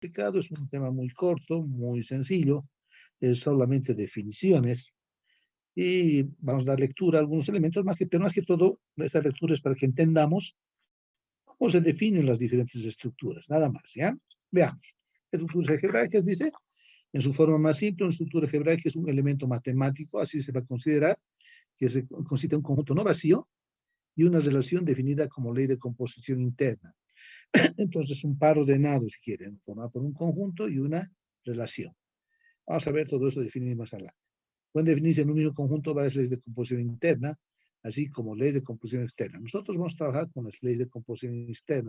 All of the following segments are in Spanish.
complicado, es un tema muy corto, muy sencillo, es solamente definiciones y vamos a dar lectura a algunos elementos, pero más que todo, esta lectura es para que entendamos cómo se definen las diferentes estructuras, nada más, ¿ya? Veamos. Estructuras algebraicas, dice, en su forma más simple, una estructura algebraica es un elemento matemático, así se va a considerar, que se consiste en un conjunto no vacío y una relación definida como ley de composición interna. Entonces, un par ordenado, si quieren, formado por un conjunto y una relación. Vamos a ver todo eso definido más adelante. Pueden definirse en un mismo conjunto varias leyes de composición interna, así como leyes de composición externa. Nosotros vamos a trabajar con las leyes de composición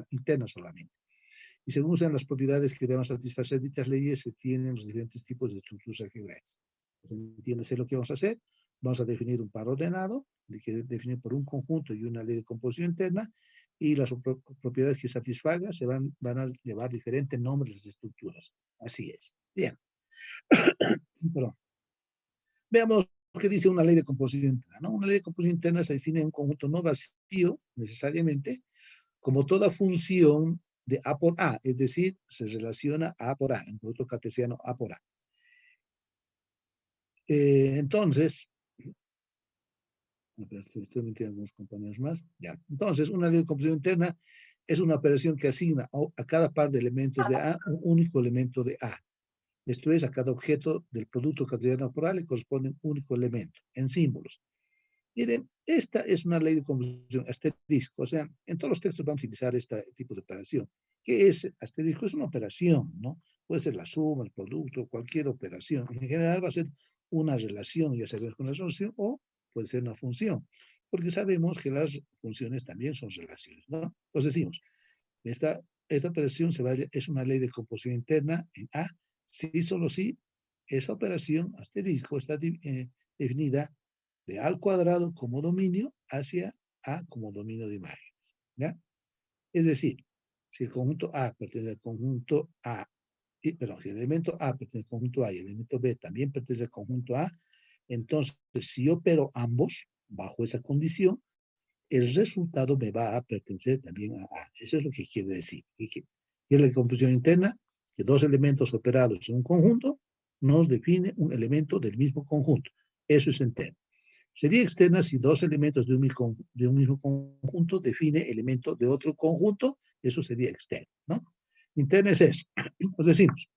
interna solamente. Y según sean las propiedades que deban satisfacer dichas leyes, se tienen los diferentes tipos de estructuras algebraicas. ¿Entiendes lo que vamos a hacer? Vamos a definir un par ordenado, que define por un conjunto y una ley de composición interna, y las propiedades que satisfagan van a llevar diferentes nombres de estructuras. Así es. Bien. Perdón. Veamos qué dice una ley de composición interna, ¿no? Una ley de composición interna se define en un conjunto no vacío, necesariamente, como toda función de A por A, es decir, se relaciona A por A, en producto cartesiano A por A. Entonces, estoy metiendo algunos compañeros más, ya. Entonces, una ley de composición interna es una operación que asigna a cada par de elementos de A un único elemento de A. Esto es, a cada objeto del producto cartesiano por A le corresponde un único elemento, en símbolos. Miren, esta es una ley de composición asterisco, o sea, en todos los textos van a utilizar este tipo de operación. ¿Qué es asterisco? Es una operación, ¿no? Puede ser la suma, el producto, cualquier operación. En general va a ser una relación, ya sabemos con la relación, o puede ser una función, porque sabemos que las funciones también son relaciones, ¿no? Entonces decimos, esta operación es una ley de composición interna en A, si solo si esa operación asterisco está definida de A al cuadrado como dominio hacia A como dominio de imágenes, ¿ya? Es decir, si el conjunto A pertenece al conjunto A, perdón, si el elemento A pertenece al conjunto A y el elemento B también pertenece al conjunto A, entonces si yo opero ambos bajo esa condición, el resultado me va a pertenecer también a A. Eso es lo que quiere decir. ¿Qué es la composición interna? Que dos elementos operados en un conjunto nos define un elemento del mismo conjunto. Eso es interno. Sería externa si dos elementos de un mismo conjunto define elemento de otro conjunto, eso sería externo, ¿no? Interna es eso. Pues decimos,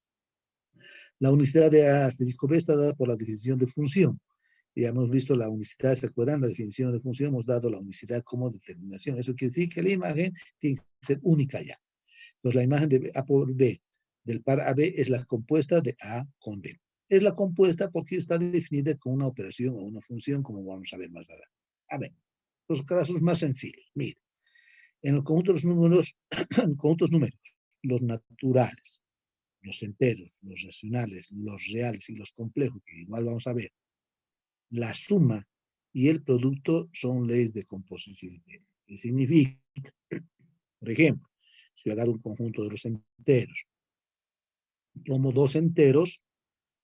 la unicidad de A asterisco B está dada por la definición de función. Ya hemos visto la unicidad, ¿se acuerdan? La definición de función, hemos dado la unicidad como determinación. Eso quiere decir que la imagen tiene que ser única ya. Entonces, la imagen de A por B del par AB es la compuesta de A con B. Es la compuesta porque está definida con una operación o una función, como vamos a ver más adelante. A ver, los casos más sencillos. Mire, en el conjunto de los números, conjuntos numéricos, los naturales, los enteros, los racionales, los reales y los complejos, que igual vamos a ver, la suma y el producto son leyes de composición. ¿Qué significa? Por ejemplo, si yo agarro un conjunto de los enteros, tomo dos enteros,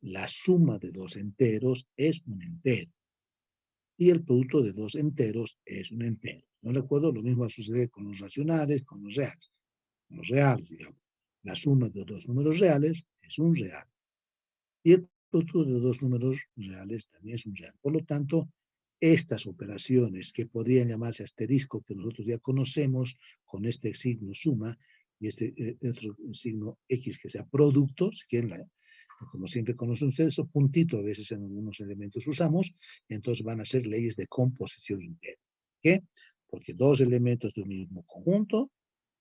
la suma de dos enteros es un entero. Y el producto de dos enteros es un entero. ¿No recuerdo? Lo mismo va a suceder con los racionales, con los reales. Con los reales, digamos. La suma de dos números reales es un real. Y el producto de dos números reales también es un real. Por lo tanto, estas operaciones que podrían llamarse asterisco, que nosotros ya conocemos con este signo suma y este otro signo X que sea producto, si quieren, como siempre conocen ustedes, o puntito a veces en algunos elementos usamos, entonces van a ser leyes de composición interna. ¿Qué? Porque dos elementos de un mismo conjunto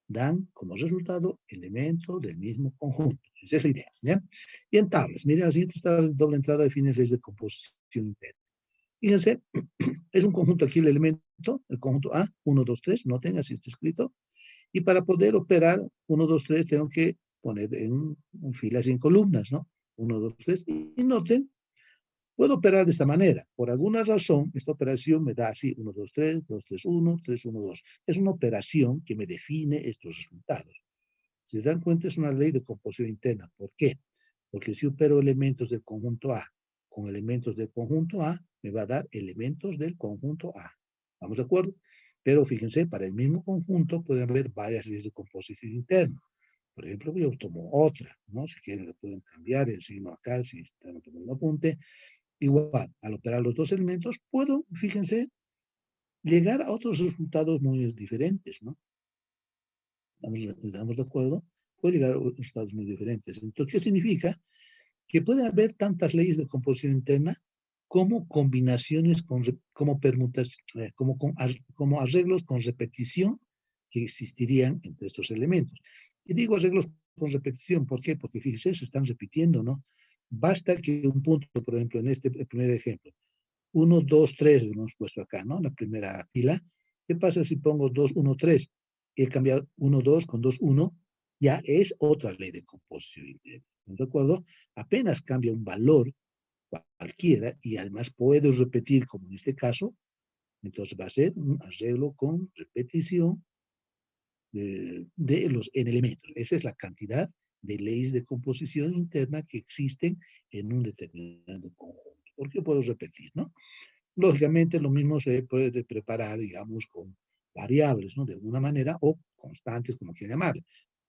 dan como resultado elementos del mismo conjunto. Esa es la idea, ¿ya? Y en tablas, miren, la siguiente está la doble entrada define leyes de composición interna. Fíjense, es un conjunto aquí el elemento, el conjunto A, 1, 2, 3, noten, así está escrito. Y para poder operar 1, 2, 3, tengo que poner en filas y en columnas, ¿no? 1, 2, 3, y noten, puedo operar de esta manera. Por alguna razón, esta operación me da así, 1, 2, 3, 2, 3, 1, 3, 1, 2. Es una operación que me define estos resultados. Si se dan cuenta, es una ley de composición interna. ¿Por qué? Porque si opero elementos del conjunto A con elementos del conjunto A, me va a dar elementos del conjunto A. ¿Vamos de acuerdo? Pero fíjense, para el mismo conjunto pueden haber varias leyes de composición interna. Por ejemplo, yo tomo otra, ¿no? Si quieren, le pueden cambiar el signo acá, si están tomando un apunte. Igual, al operar los dos elementos, puedo, fíjense, llegar a otros resultados muy diferentes, ¿no? ¿Estamos de acuerdo? Puede llegar a resultados muy diferentes. Entonces, ¿qué significa? Que puede haber tantas leyes de composición interna como combinaciones, como permutas, como arreglos con repetición que existirían entre estos elementos. Y digo arreglos con repetición, ¿por qué? Porque fíjense, se están repitiendo, ¿no? Basta que un punto, por ejemplo, en este primer ejemplo, 1, 2, 3, hemos puesto acá, ¿no? La primera fila. ¿Qué pasa si pongo 2, 1, 3? He cambiado 1, 2 con 2, 1, ya es otra ley de composición interna. ¿De acuerdo? Apenas cambia un valor cualquiera y además puedo repetir, como en este caso, entonces va a ser un arreglo con repetición de los n elementos. Esa es la cantidad de leyes de composición interna que existen en un determinado conjunto. ¿Por qué puedo repetir, no? Lógicamente, lo mismo se puede preparar, digamos, con variables, ¿no? De alguna manera, o constantes, como quieran llamarle.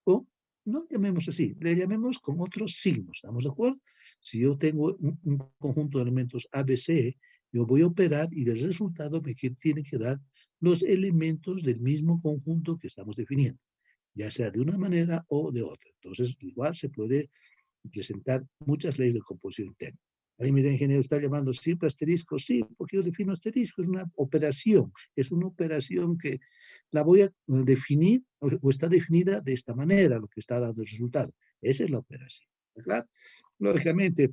O no llamemos así, le llamemos con otros signos, ¿estamos de acuerdo? Si yo tengo un conjunto de elementos ABC, yo voy a operar y del resultado me tiene que dar los elementos del mismo conjunto que estamos definiendo, ya sea de una manera o de otra. Entonces, igual se puede presentar muchas leyes de composición interna. Ahí mi ingeniero está llamando siempre asterisco, sí, porque yo defino asterisco, es una operación que la voy a definir o está definida de esta manera, lo que está dando el resultado. Esa es la operación, ¿verdad? Lógicamente,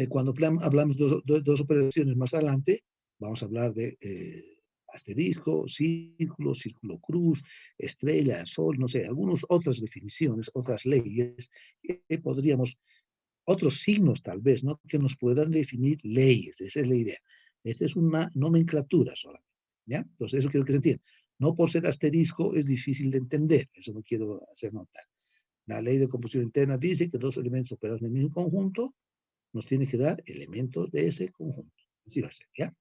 cuando hablamos de dos operaciones más adelante, vamos a hablar de asterisco, círculo, círculo cruz, estrella, sol, no sé, algunas otras definiciones, otras leyes que podríamos, otros signos tal vez, ¿no? Que nos puedan definir leyes, esa es la idea. Esta es una nomenclatura solamente, ¿ya? Entonces eso quiero que se entienda. No por ser asterisco es difícil de entender, eso no quiero hacer notar. La ley de composición interna dice que dos elementos operados en el mismo conjunto nos tiene que dar elementos de ese conjunto. Así va a ser, ¿ya?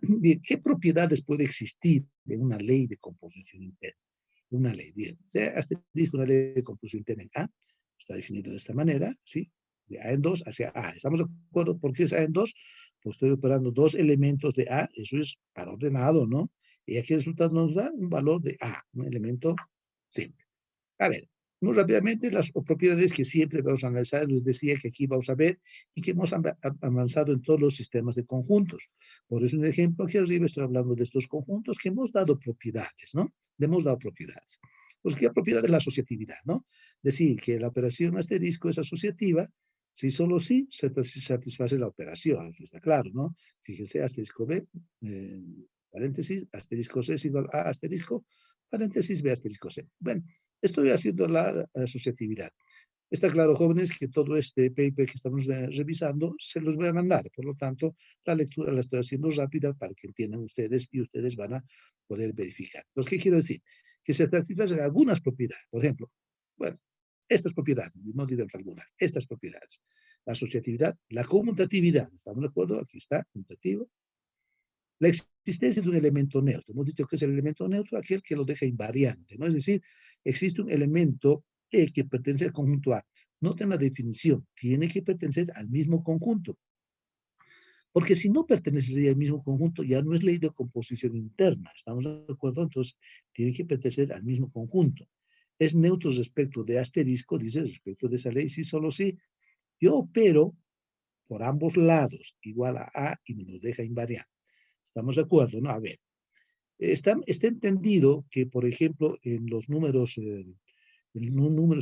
Bien, ¿qué propiedades puede existir de una ley de composición interna? Una ley, bien, sea asterisco, una ley de composición interna en A, está definido de esta manera, ¿sí? De A en 2 hacia A. ¿Estamos de acuerdo? ¿Por qué es A en 2? Pues estoy operando dos elementos de A, eso es para ordenado, ¿no? Y aquí el resultado nos da un valor de A, un elemento simple. A ver, muy rápidamente las propiedades que siempre vamos a analizar, les decía que aquí vamos a ver y que hemos avanzado en todos los sistemas de conjuntos. Por eso un ejemplo aquí arriba estoy hablando de estos conjuntos que hemos dado propiedades, ¿no? Le hemos dado propiedades. Pues ¿qué propiedad es la asociatividad, no? Decir que la operación asterisco es asociativa si solo sí se satisface la operación, aquí está claro, ¿no? Fíjense, asterisco B, paréntesis, asterisco C es igual a asterisco, paréntesis B asterisco C. Bueno, estoy haciendo la asociatividad. Está claro, jóvenes, que todo este paper que estamos revisando se los voy a mandar. Por lo tanto, la lectura la estoy haciendo rápida para que entiendan ustedes y ustedes van a poder verificar. Entonces, ¿qué quiero decir? Que se satisfacen algunas propiedades. Por ejemplo, bueno, estas propiedades, no diremos algunas, estas propiedades. La asociatividad, la conmutatividad. ¿Estamos de acuerdo? Aquí está, conmutativo. La existencia de un elemento neutro. Hemos dicho que es el elemento neutro aquel que lo deja invariante, ¿no? Es decir, existe un elemento E que pertenece al conjunto A. Noten la definición, tiene que pertenecer al mismo conjunto. Porque si no pertenecería al mismo conjunto, ya no es ley de composición interna. ¿Estamos de acuerdo? Entonces, tiene que pertenecer al mismo conjunto. Es neutro respecto de asterisco, dice respecto de esa ley, sí, solo sí. Yo opero por ambos lados, igual a y me lo deja invariante. ¿Estamos de acuerdo? No, a ver. Está entendido que, por ejemplo, en números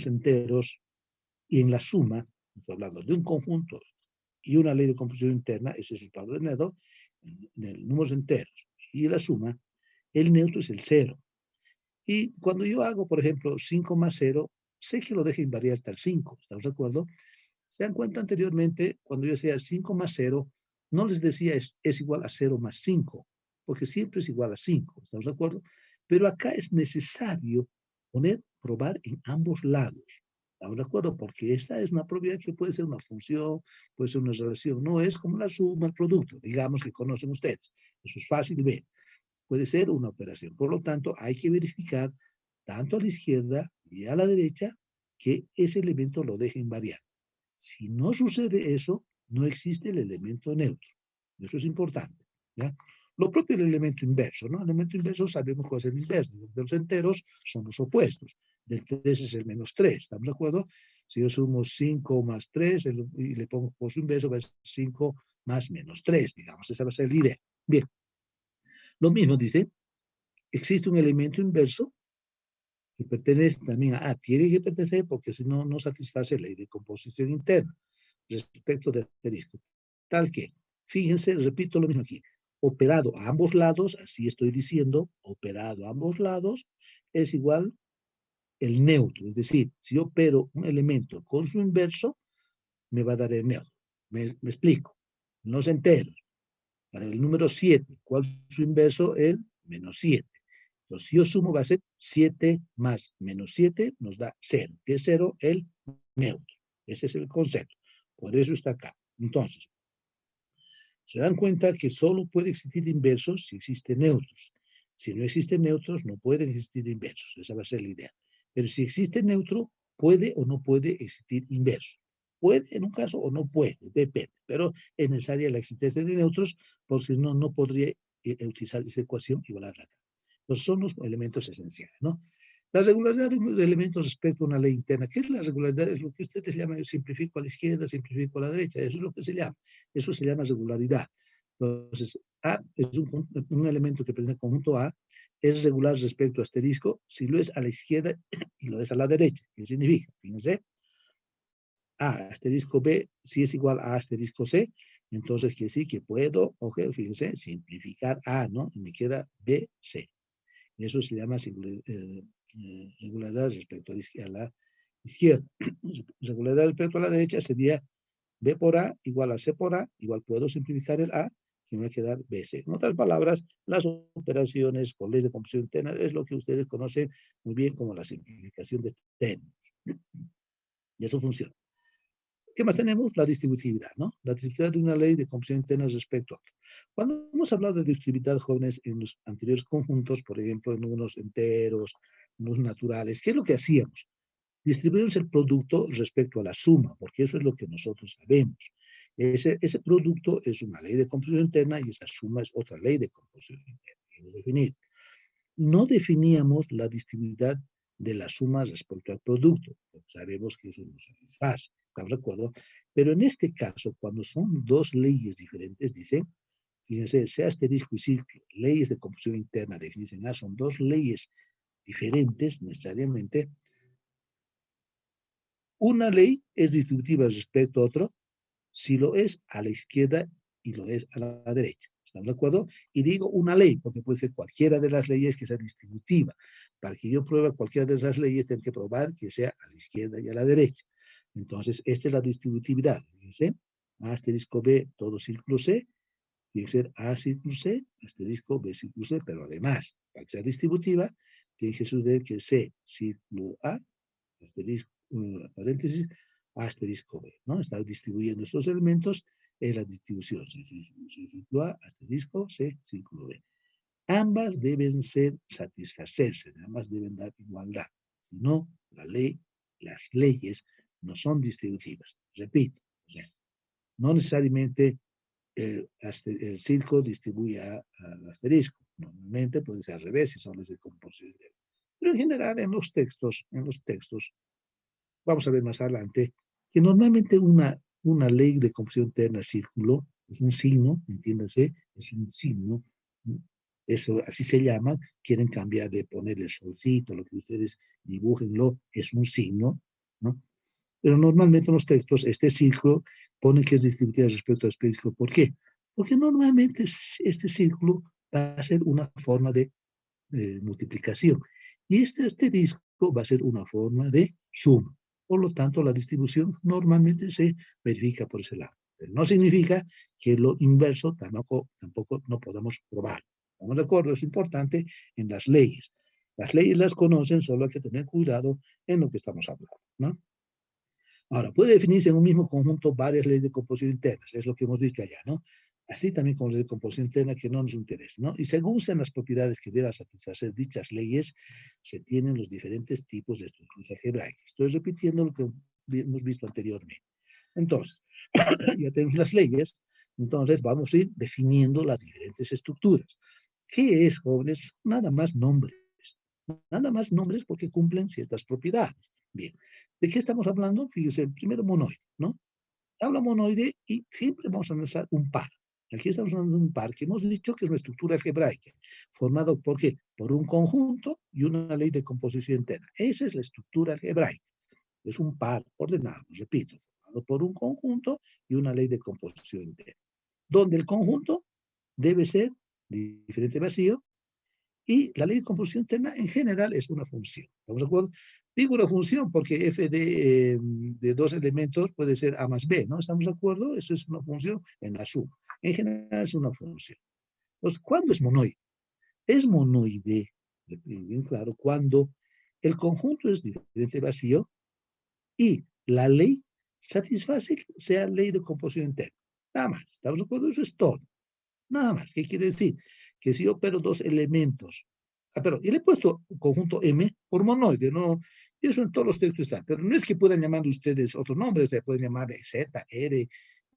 enteros y en la suma, estoy hablando de un conjunto y una ley de composición interna, ese es el Pablo de Nedo, en el números enteros y la suma, el neutro es el cero. Y cuando yo hago, por ejemplo, 5 más 0, sé que lo deja invariar hasta el 5, ¿estamos de acuerdo? Se dan cuenta anteriormente, cuando yo decía 5 más 0, no les decía es igual a 0 más 5, porque siempre es igual a 5, ¿estamos de acuerdo? Pero acá es necesario probar en ambos lados. ¿Estamos de acuerdo? Porque esta es una propiedad que puede ser una función, puede ser una relación, no es como la suma, el producto, digamos que conocen ustedes. Eso es fácil de ver. Puede ser una operación. Por lo tanto, hay que verificar tanto a la izquierda y a la derecha, que ese elemento lo deje invariante. Si no sucede eso, no existe el elemento neutro. Eso es importante, ¿ya? Lo propio del elemento inverso, ¿no? El elemento inverso sabemos cuál es el inverso. De los enteros son los opuestos. Del 3 es el menos 3, ¿estamos de acuerdo? Si yo sumo 5 más 3 y le pongo por su inverso, va a ser 5 más menos 3, digamos. Esa va a ser la idea. Bien. Lo mismo dice, existe un elemento inverso que pertenece también a A. Tiene que pertenecer porque si no, no satisface la ley de composición interna respecto del asterisco. Tal que, fíjense, repito lo mismo aquí, operado a ambos lados, así estoy diciendo, operado a ambos lados, es igual el neutro. Es decir, si yo opero un elemento con su inverso, me va a dar el neutro. Me explico. Los enteros. Para el número 7, ¿cuál es su inverso? El menos 7. Entonces, si yo sumo, va a ser 7 más menos 7, nos da 0. ¿Qué es 0? El neutro. Ese es el concepto. Por eso está acá. Entonces, se dan cuenta que solo puede existir inversos si existen neutros. Si no existen neutros, no pueden existir inversos. Esa va a ser la idea. Pero si existe neutro, puede o no puede existir inverso. Puede en un caso o no puede, depende. Pero es necesaria la existencia de neutros porque no podría utilizar esa ecuación y volarla acá. Entonces son los elementos esenciales, ¿no? La regularidad de elementos respecto a una ley interna. ¿Qué es la regularidad? Es lo que ustedes llaman, yo simplifico a la izquierda, simplifico a la derecha. Eso es lo que se llama. Eso se llama regularidad. Entonces, A es un elemento que pertenece al conjunto A, es regular respecto a asterisco si lo es a la izquierda y lo es a la derecha. ¿Qué significa? Fíjense, A asterisco B, si es igual a asterisco C, entonces quiere decir que puedo, fíjense, simplificar A, ¿no? Y me queda B, C. Eso se llama regularidad respecto a la izquierda. Regularidad respecto a la derecha sería B por A igual a C por A, igual puedo simplificar el A, que me va a quedar BC. En otras palabras, las operaciones con leyes de composición interna es lo que ustedes conocen muy bien como la simplificación de términos. Y eso funciona. ¿Qué más tenemos? La distributividad, ¿no? La distributividad de una ley de composición interna respecto a otra. Cuando hemos hablado de distributividad, jóvenes, en los anteriores conjuntos, por ejemplo, en números enteros, números naturales, ¿qué es lo que hacíamos? Distribuimos el producto respecto a la suma, porque eso es lo que nosotros sabemos. Ese producto es una ley de composición interna y esa suma es otra ley de composición interna que hemos definido. No definíamos la distributividad de la suma respecto al producto, porque sabemos que eso no satisface, ¿estamos de acuerdo? Pero en este caso, cuando son dos leyes diferentes, dice, fíjense, sea asterisco y círculo, leyes de composición interna definidas en A, son dos leyes diferentes necesariamente. Una ley es distributiva respecto a otro si lo es a la izquierda y lo es a la derecha. ¿Estamos de acuerdo? Y digo una ley, porque puede ser cualquiera de las leyes que sea distributiva. Para que yo pruebe cualquiera de las leyes, tengo que probar que sea a la izquierda y a la derecha. Entonces, esta es la distributividad. Fíjense, A asterisco B, todo círculo C, tiene que ser A círculo C, asterisco B círculo C, pero además, para que sea distributiva, tiene que suceder que C círculo A, asterisco, paréntesis, A asterisco B, ¿no? Está distribuyendo estos elementos en la distribución. Círculo A, asterisco, C, círculo B. Ambas deben satisfacerse, ambas deben dar igualdad. Si no, las leyes no son distributivas. Repito, o sea, no necesariamente el círculo distribuye al asterisco. Normalmente puede ser al revés si son leyes de composición. Pero en general en los textos, vamos a ver más adelante, que normalmente una ley de composición interna círculo es un signo, entiéndase, es un signo, eso así se llama, quieren cambiar de poner el solcito, lo que ustedes dibújenlo, es un signo, ¿no? Pero normalmente en los textos este círculo pone que es distributiva respecto al asterisco. ¿Por qué? Porque normalmente este círculo va a ser una forma de multiplicación y este asterisco va a ser una forma de suma. Por lo tanto, la distribución normalmente se verifica por ese lado. Pero no significa que lo inverso tampoco no podamos probar. ¿Estamos de acuerdo? Es importante en las leyes. Las leyes las conocen, solo hay que tener cuidado en lo que estamos hablando, ¿no? Ahora, puede definirse en un mismo conjunto varias leyes de composición internas, es lo que hemos dicho allá, ¿no? Así también como la ley de composición interna que no nos interesa, ¿no? Y según sean las propiedades que deban satisfacer dichas leyes, se tienen los diferentes tipos de estructuras algebraicas. Estoy repitiendo lo que hemos visto anteriormente. Entonces, ya tenemos las leyes, entonces vamos a ir definiendo las diferentes estructuras. ¿Qué es, jóvenes? Nada más nombres. Nada más nombres porque cumplen ciertas propiedades. Bien, ¿de qué estamos hablando? Fíjense, primero monoide, ¿no? Habla monoide y siempre vamos a analizar un par. Aquí estamos hablando de un par que hemos dicho que es una estructura algebraica, formado por qué? Por un conjunto y una ley de composición interna. Esa es la estructura algebraica. Es un par ordenado, repito, formado por un conjunto y una ley de composición interna. Donde el conjunto debe ser de diferente vacío y la ley de composición interna en general es una función. ¿Estamos de acuerdo? Digo una función porque f de dos elementos puede ser a más b, ¿no? ¿Estamos de acuerdo? Eso es una función en la suma. En general es una función. Entonces, ¿cuándo es monoide? Es monoide, bien claro, cuando el conjunto es diferente vacío y la ley satisface que sea ley de composición interna. Nada más. ¿Estamos de acuerdo? Eso es todo. Nada más. ¿Qué quiere decir? Que si yo opero dos elementos, pero y le he puesto conjunto M por monoide, ¿no? Y eso en todos los textos está, pero no es que puedan llamar ustedes otros nombres, se pueden llamar Z, R,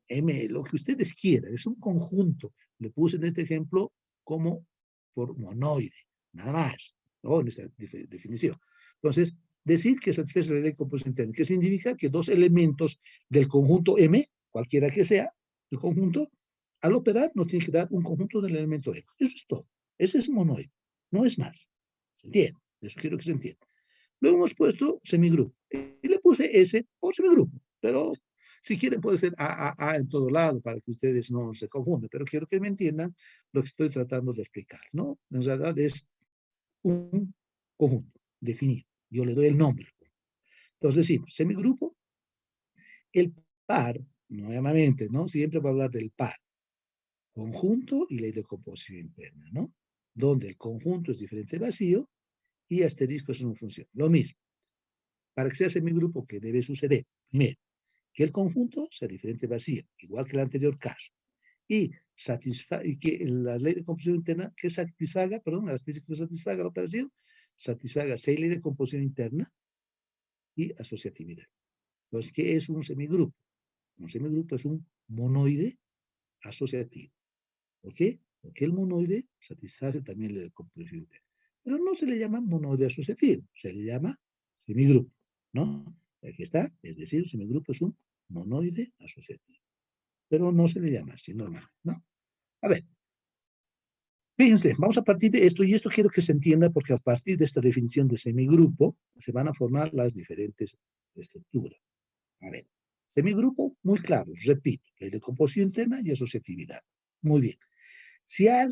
M, lo que ustedes quieran, es un conjunto. Le puse en este ejemplo como por monoide, nada más, ¿no? En esta definición. Entonces, decir que satisface la ley de composición interna, que significa que dos elementos del conjunto M, cualquiera que sea, el conjunto, al operar nos tiene que dar un conjunto del elemento M. Eso es todo. Ese es monoide, no es más. ¿Se entiende? Eso quiero que se entienda. Luego hemos puesto semigrupo. Y le puse S por semigrupo, pero si quieren puede ser A en todo lado para que ustedes no se confundan, pero quiero que me entiendan lo que estoy tratando de explicar, ¿no? En realidad es un conjunto definido. Yo le doy el nombre. Entonces decimos, semigrupo, el par, nuevamente, ¿no? Siempre va a hablar del par. Conjunto y ley de composición interna, ¿no? Donde el conjunto es diferente vacío y asterisco es una función. Lo mismo. Para que sea semigrupo, ¿qué debe suceder? Primero, que el conjunto sea diferente vacío, igual que el anterior caso. Y que la ley de composición interna que satisfaga, perdón, la asterisco que satisfaga la operación, satisfaga seis leyes de composición interna y asociatividad. Entonces, ¿qué es un semigrupo? Un semigrupo es un monoide asociativo. ¿Por qué? Porque el monoide satisface también la composición interna. Pero no se le llama monoide asociativo, se le llama semigrupo, ¿no? Aquí está, es decir, un semigrupo es un monoide asociativo. Pero no se le llama así, normal, ¿no? A ver, fíjense, vamos a partir de esto, y esto quiero que se entienda porque a partir de esta definición de semigrupo se van a formar las diferentes estructuras. A ver, semigrupo, muy claro, repito, ley de composición interna y asociatividad. Muy bien. Si a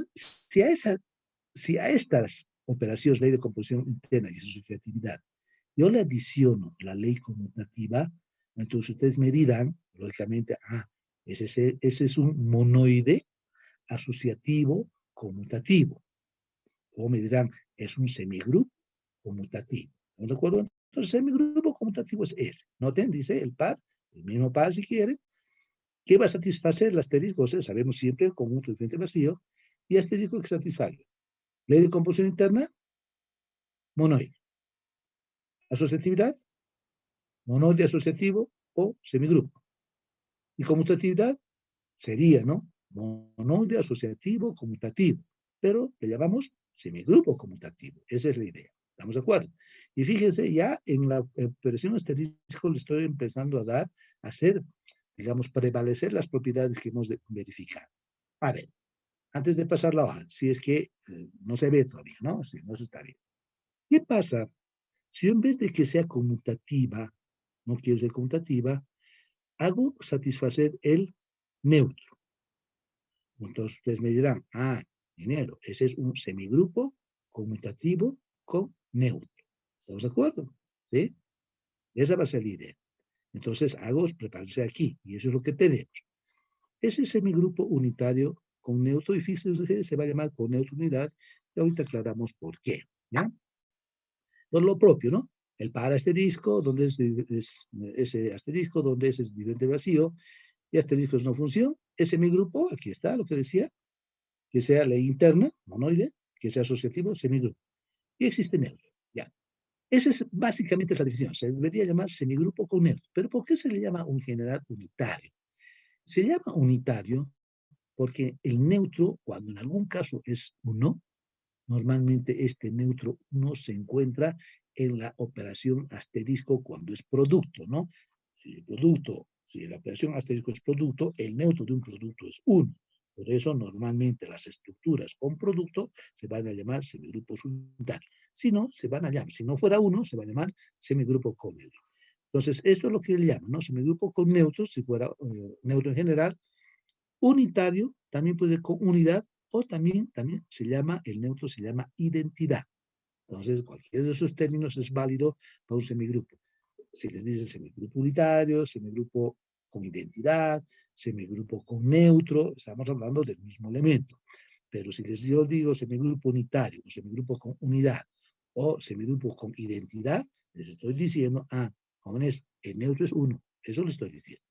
estas operaciones, ley de composición interna y asociatividad, yo le adiciono la ley conmutativa, entonces ustedes me dirán, lógicamente, ese es un monoide asociativo conmutativo. O me dirán, es un semigrupo conmutativo. ¿No recuerdo? Entonces, semigrupo conmutativo es ese. Noten, dice el par, el mismo par si quieren, que va a satisfacer el asterisco. O sea, sabemos siempre el conjunto de frente vacío y asterisco que satisfaga. Ley de composición interna, monoide. Asociatividad, monoide asociativo o semigrupo. Y conmutatividad sería, ¿no? Monoide asociativo conmutativo. Pero le llamamos semigrupo conmutativo. Esa es la idea. ¿Estamos de acuerdo? Y fíjense, ya en la operación asterisco le estoy empezando a hacer, digamos, prevalecer las propiedades que hemos verificado. A ver, antes de pasar la hoja, si es que no se ve todavía, ¿no? Si no se está bien. ¿Qué pasa si en vez de que sea conmutativa, no quiero ser conmutativa, hago satisfacer el neutro? Entonces ustedes me dirán, dinero, ese es un semigrupo conmutativo con neutro. ¿Estamos de acuerdo? ¿Sí? Esa va a ser la idea. Entonces hago, prepárense aquí, y eso es lo que tenemos. Ese semigrupo unitario con neutro, y fíjense, se va a llamar con neutro unidad, y ahorita aclaramos por qué, ¿ya? Entonces lo propio, ¿no? El par asterisco, donde es ese asterisco, donde es diferente vacío, Y asterisco es una función. Ese semigrupo, aquí está lo que decía, que sea ley interna, monoide, que sea asociativo, semigrupo. Y existe neutro. Ya. Esa es básicamente la definición. Se debería llamar semigrupo con neutro. ¿Pero por qué se le llama un general unitario? Se llama unitario porque el neutro, cuando en algún caso es uno, normalmente este neutro 1 se encuentra en la operación asterisco cuando es producto, ¿no? Si la operación asterisco es producto, el neutro de un producto es 1. Por eso normalmente las estructuras con producto se van a llamar semigrupos unitarios. Si no, se van a llamar, si no fuera 1, se va a llamar semigrupo con neutro. Entonces, esto es lo que él llama, ¿no? Semigrupo con neutro, si fuera neutro en general. Unitario también puede ser con unidad, o también se llama, el neutro se llama identidad. Entonces, cualquiera de esos términos es válido para un semigrupo. Si les dicen semigrupo unitario, semigrupo con identidad, semigrupo con neutro, estamos hablando del mismo elemento. Pero si yo digo semigrupo unitario, o semigrupo con unidad, o semigrupo con identidad, les estoy diciendo, jóvenes, el neutro es 1. Eso les estoy diciendo.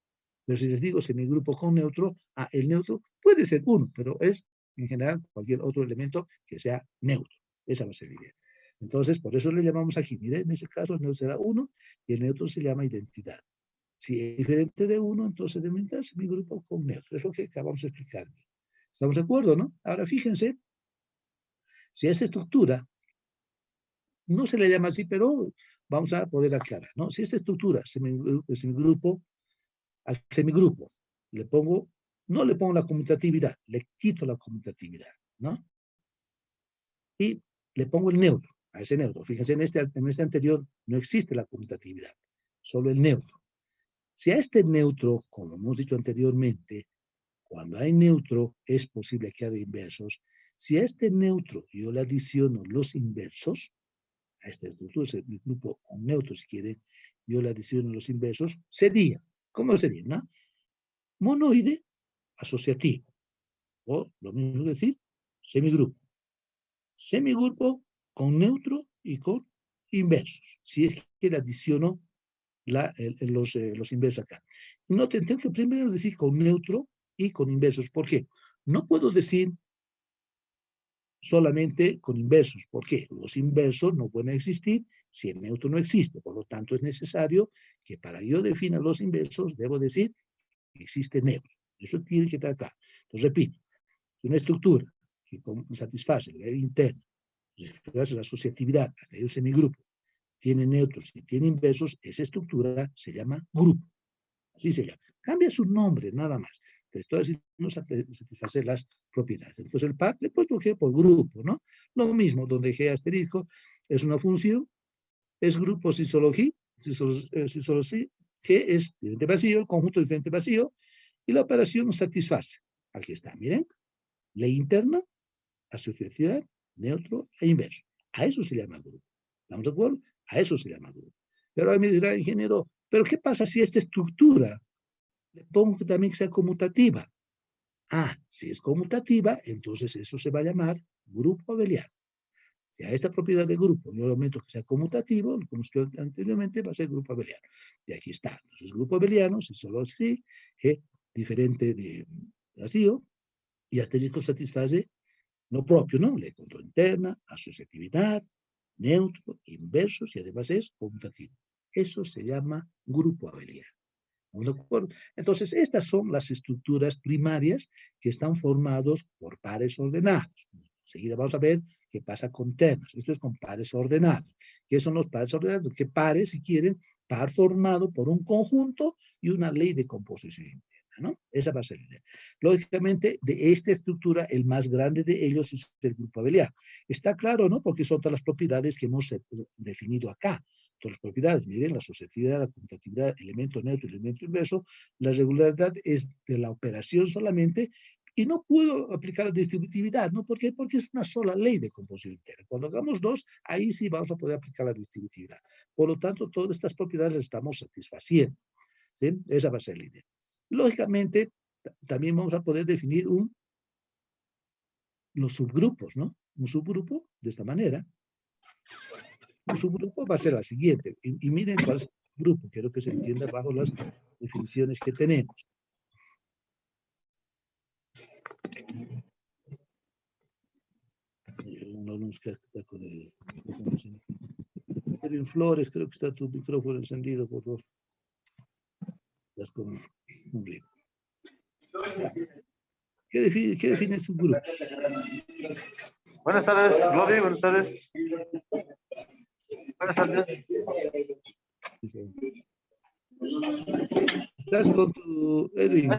Pero si les digo semigrupo con neutro, el neutro puede ser 1, pero es en general cualquier otro elemento que sea neutro. Esa va a ser la idea. Entonces, por eso le llamamos aquí. Mire, en ese caso el neutro será 1 y el neutro se llama identidad. Si es diferente de 1, entonces debe ser semigrupo con neutro. Es lo que acabamos de explicar. ¿Estamos de acuerdo, no? Ahora fíjense, si esta estructura no se le llama así, pero vamos a poder aclarar, ¿no? Si esta estructura, semigrupo al semigrupo, no le pongo la conmutatividad, le quito la conmutatividad, ¿no? Y le pongo el neutro, a ese neutro. Fíjense, en este anterior no existe la conmutatividad, solo el neutro. Si a este neutro, como hemos dicho anteriormente, cuando hay neutro es posible que haya inversos. Si a este neutro yo le adiciono los inversos, a esta estructura, el grupo con neutro si quieren, yo le adiciono los inversos, sería, ¿cómo sería? ¿No? Monoide asociativo, o lo mismo decir, semigrupo. Semigrupo con neutro y con inversos, si es que le adiciono los inversos acá. Noten, tengo que primero decir con neutro y con inversos. ¿Por qué? No puedo decir solamente con inversos. ¿Por qué? Los inversos no pueden existir si el neutro no existe. Por lo tanto, es necesario que para yo definar los inversos, debo decir que existe neutro. Eso tiene que estar acá. Entonces, repito, una estructura que satisface la ley interna, satisface la asociatividad, hasta ahí un semigrupo, tiene neutros y tiene inversos, esa estructura se llama grupo. Así se llama. Cambia su nombre, nada más. Entonces, todo así no satisface las propiedades. Entonces, el par le puedo G por grupo, ¿no? Lo mismo, donde G asterisco es una función, es grupo si solo G, si solo sí, G es diferente vacío, el conjunto diferente vacío, y la operación satisface. Aquí está, miren. Ley interna, asociatividad, neutro e inverso. A eso se llama grupo. ¿Estamos de acuerdo? A eso se llama grupo. Pero ahora me dirá, ingeniero, ¿pero qué pasa si esta estructura le pongo que también sea conmutativa? Si es conmutativa, entonces eso se va a llamar grupo abeliano. Si a esta propiedad de grupo yo le aumento que sea conmutativo, como estudié anteriormente, va a ser grupo abeliano. Y aquí está. Entonces, grupo abeliano, si solo así, diferente de vacío, y asterisco satisface lo propio, ¿no? Ley de control interna, asociatividad, neutro, inversos, y además es conmutativo. Eso se llama grupo abeliano. ¿De acuerdo? Entonces, estas son las estructuras primarias que están formados por pares ordenados. Enseguida vamos a ver qué pasa con ternas. Esto es con pares ordenados. ¿Qué son los pares ordenados? ¿Qué pares, si quieren? Par formado por un conjunto y una ley de composición interna, ¿no? Esa va a ser la idea. Lógicamente, de esta estructura, el más grande de ellos es el grupo abeliano. Está claro, ¿no? Porque son todas las propiedades que hemos definido acá. Todas las propiedades, miren, la asociatividad, la conmutatividad, elemento neutro, elemento inverso, la regularidad es de la operación solamente, y no puedo aplicar la distributividad, ¿no? ¿Por qué? Porque es una sola ley de composición interna. Cuando hagamos dos, ahí sí vamos a poder aplicar la distributividad. Por lo tanto, todas estas propiedades las estamos satisfaciendo, ¿sí? Esa va a ser la idea. Lógicamente, también vamos a poder definir los subgrupos, ¿no? Un subgrupo de esta manera. Un subgrupo va a ser la siguiente. Y miren cuál es el grupo. Quiero que se entienda bajo las definiciones que tenemos. Una luz que está con el Edwin Flores, creo que está tu micrófono encendido, por favor. Estás con un ruido. ¿Qué define el subgrupo? Buenas tardes, Globy, buenas tardes. Buenas tardes. Estás con tu Edwin.